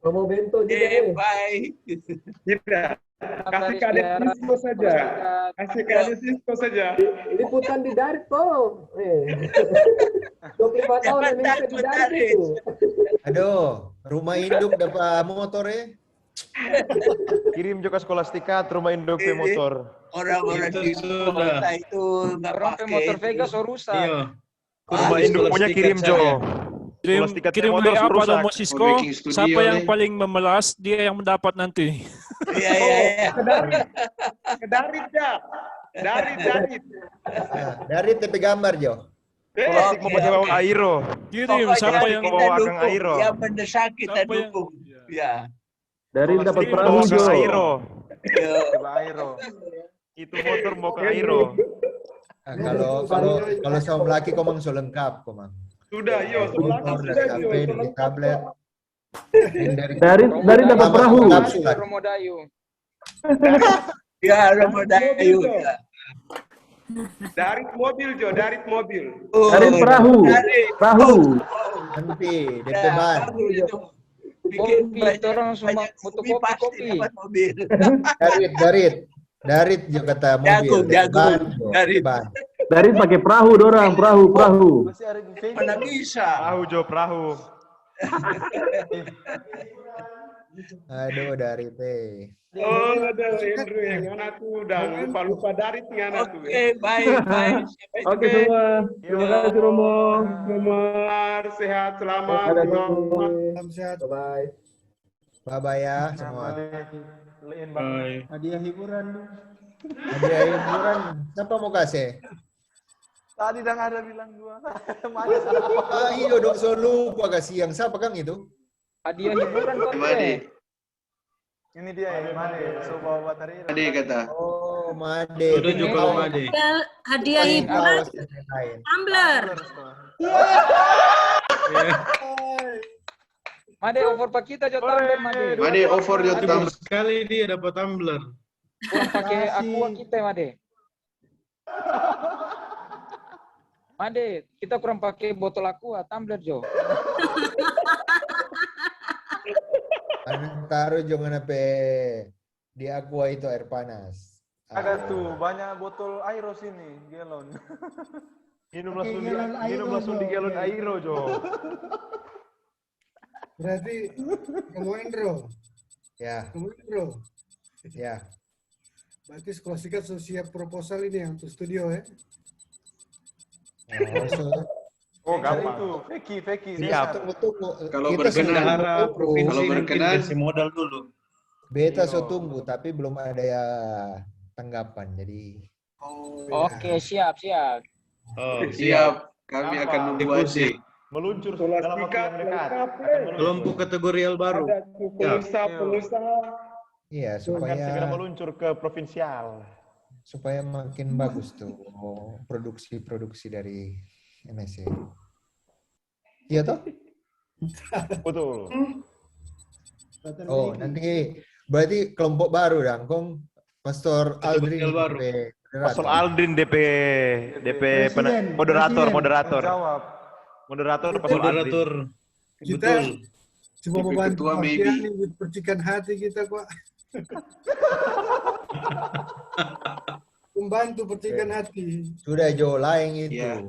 Romo Bento juga. Baik. Tidak. Kasih ke adik Sisko saja. Kasih ke adik Sisko saja. Liputan di Darit toh. 25 tahun Indonesia di Darit itu. Aduh, rumah induk dapat motor ya. Kirim juga Skolastika rumah induk pe motor. Orang-orang di kota itu nggak pakai motor Vegas rusak. Iya. Rumah induk punya kirim Jo. Kirim WA pada Mo Sisko. Siapa yang paling memelas dia yang mendapat nanti. Iya. Darit ya. Darit. Darit tapi gambar Jo. Skolastik mau pakai bawa Airo. Kirim siapa yang mau akan Airo. Yang mendesak kita dukung. Ya. Dari dapat Skolastik perahu bawa ke Jo. Airo. Ya. Ke Airo. Itu motor bawa ke Airo. Nah, kalau sama laki komang so lengkap komang. Sudah, yo, sebelah Motor sudah, dari yo. HP, dari tablet. Dari dapat perahu. Romo Dayu. Ya, Romo Dayu. Dari mobil, Jo, dari mobil. Dari perahu. Perahu. Nanti DP ban. Kopi, orang semua butuh kopi. Darit juga kata mobil. Ban. Dari pakai perahu dorang, perahu. Mana bisa? Perahu Jo, perahu. Aduh, Darit Oh, ada Andrew yang mana tuh udah lupa dari ngana tuh. Oke, baik. Oke semua. Terima kasih Romo. Umar, sehat, selamat. Salam sehat. Bye. Bye-bye ya semua. Bye. Hadiah hiburan. Hadiah hiburan. Siapa mau kasih? Tadi udah ada bilang gua. Iya dong, selalu lupa kasih yang siapa Kang itu? Hadiah hiburan kok. Ini dia ya, Made. So bawa baterai. Made kata. Oh, Made. Udah juga Made. Hadiah hiburan tumbler. Made over pak kita jo tumbler Made. Made over jo tumbler. Sekali dia dapat tumbler. Kurang pakai aqua kita Made. Made, kita kurang pakai botol aqua, tumbler jo. Taruh jangan apa di aqua itu air panas. Ada tuh banyak botol Airo sini, galon. Minum langsung di galon Airo Jo. Berarti kamu Endro. Ya. Kamu Endro. Ya. Berarti Skolastika sudah siap proposal ini ya untuk studio ya. Oh, gampang. Itu Feki. Siap. Kalau Kita berkenan, sudah kalau berkenan kasih modal dulu. Beta so tunggu, tapi belum ada ya tanggapan. Jadi. Oke, siap. Oh, siap. Kami akan membuat meluncur dalam waktu yang dekat. Kelompok kategorial baru. Pengusaha. Iya, Akan segera supaya meluncur ke provinsial. supaya makin bagus tuh produksi dari MSC. Iya toh? Betul. Oh, nanti berarti kelompok baru Kong Pastor Aldrin baru. DP Pastor Aldrin DP moderator. Moderator Pastor Aldrin. Kita cuma DP membantu ketua, maybe. percikan hati kita kok. Membantu percikan hati. Sudah Jo lain itu. Ya.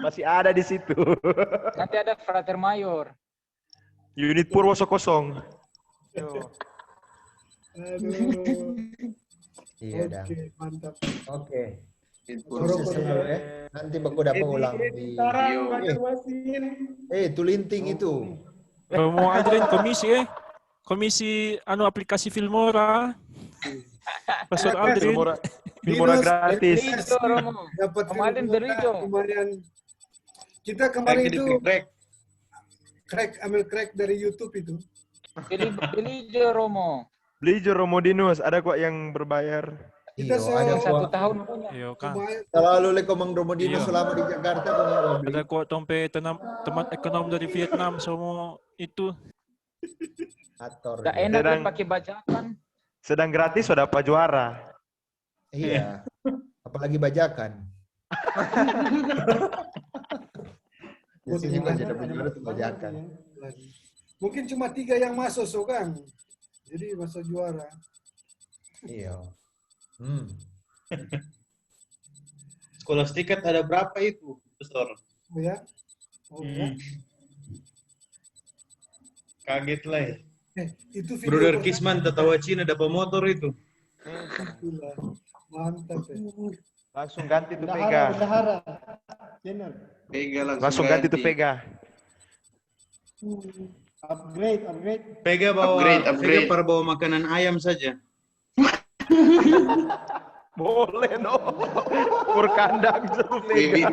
Masih ada di situ. Nanti ada Frater Mayor. Unit Purwoso kosong. Iya dah. Oke, mantap. Oke. Nanti baku dapat ulang di Tulinting itu. Mau Aldrin komisi aplikasi Filmora. Pastor Aldrin. Filmora gratis. Dapat kemarin beri lumayan. Kita kemarin itu crack dari YouTube itu. Beli jo Romo. Beli jo Romo Dinus, ada kok yang berbayar. Kita ada 1 tahun punya. Iya kan. Selalu Komang Romo Dinus selama di Jakarta ada kok teman ekonom dari Vietnam semua itu. Ator. Gak enak pakai bajakan. Sedang gratis sudah dapat juara. Iya. Apalagi bajakan. Biasanya kan jadi bajakan. Mungkin cuma 3 yang masuk, Kang. Jadi masuk juara. Iya. Skolastika ada berapa itu, Pastor? Oh ya? Kaget lah ya. Itu video Brother Kisman tertawa Cina dapat motor itu. Mantap ya. Langsung ganti tuh Vega. Vega Langsung ganti tuh Vega. Upgrade. Vega bawa makanan ayam saja. Boleh no. Pur kandang satu Vega.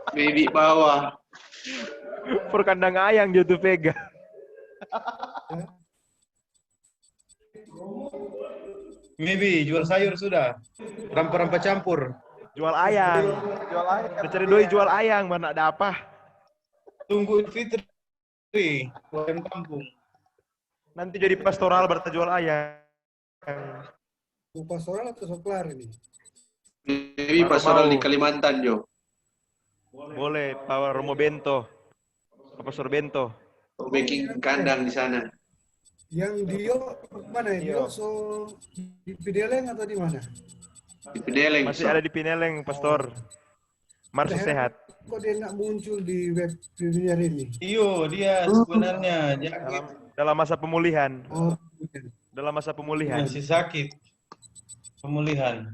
Baby bawa. dapur kandang ayam dia tuh Vega. Maybe jual sayur sudah. Rempah-rempah campur. Jual ayam. Jual ayam. Udah cari doi jual ayam, mana ada apa? Tunggu Fitri. Ayam kampung. Nanti jadi pastoral berjual ayam. Pastoral atau soklar ini? Ini pastoral di Kalimantan, Jo. Boleh, Pak Romo Bento. Pastor Bento. Making kandang di sana. Yang Dio mana ya? Dio so di Pideleng atau di mana? Di Pideleng. Masih ada di Pineleng, Pastor. Mars sehat. Kok dia nggak muncul di web premier ini? Iyo, dia sebenarnya dalam masa pemulihan. Oh, dalam masa pemulihan. Masih sakit. Pemulihan.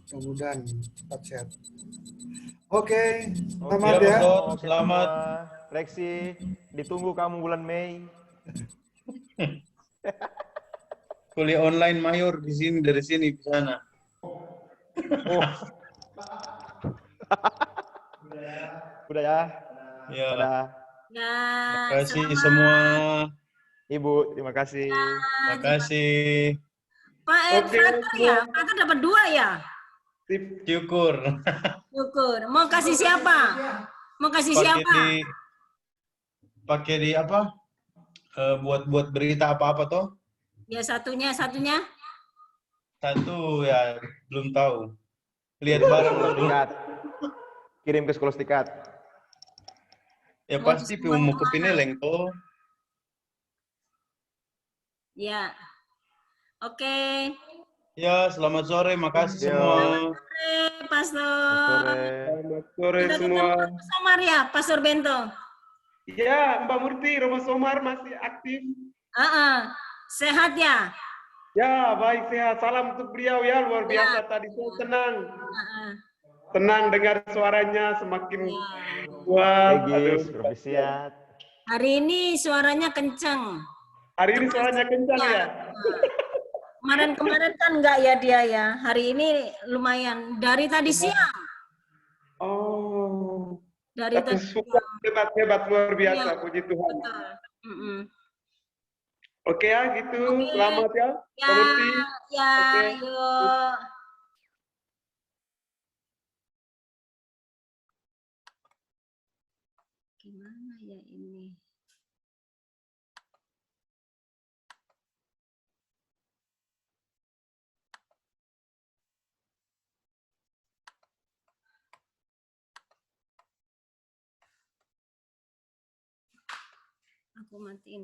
Mudah-mudahan cepat sehat. Oke, Selamat selamat ya. Selamat. Lexi, ditunggu kamu bulan Mei. Kuliah online mayor di sini, dari sini ke sana. Oh. Udah ya. Ya. Udah. Ya, Terima kasih semua. Ibu, terima kasih. Terima kasih. Pak Frater ya? Frater dapat 2 ya? Syukur. Syukur. Mau kasih siapa? Mau kasih siapa? Pakai di apa? Buat berita apa-apa toh? Ya satunya. Satu ya belum tahu. Lihat bareng dulu. Kirim ke Skolastikat. Ya pasti mau ke Pineleng toh. Ya. Oke. Ya, selamat sore, makasih semua. Sore, Pastor. Selamat sore Sudah semua. ketemu Romo Somar ya, Pastor Bento? Ya, Mbak Murti, Romo Somar masih aktif. Sehat ya? Ya, baik sehat. Salam untuk beliau ya, luar biasa. Tadi saya tenang. Tenang dengar suaranya, semakin kuat. Bersiap. Hari ini suaranya kenceng. Hari ini suaranya kencang ya? Kemarin-kemarin kan enggak ya dia ya. Hari ini lumayan. Dari tadi siang. Oh. Dari Tapi tadi hebat luar biasa, ya, puji Tuhan. betul. Oke ya, gitu. Selamat ya, Ya, Mbak Murti. ya, Oke. yuk. Gimana ya ini? Aku matiin.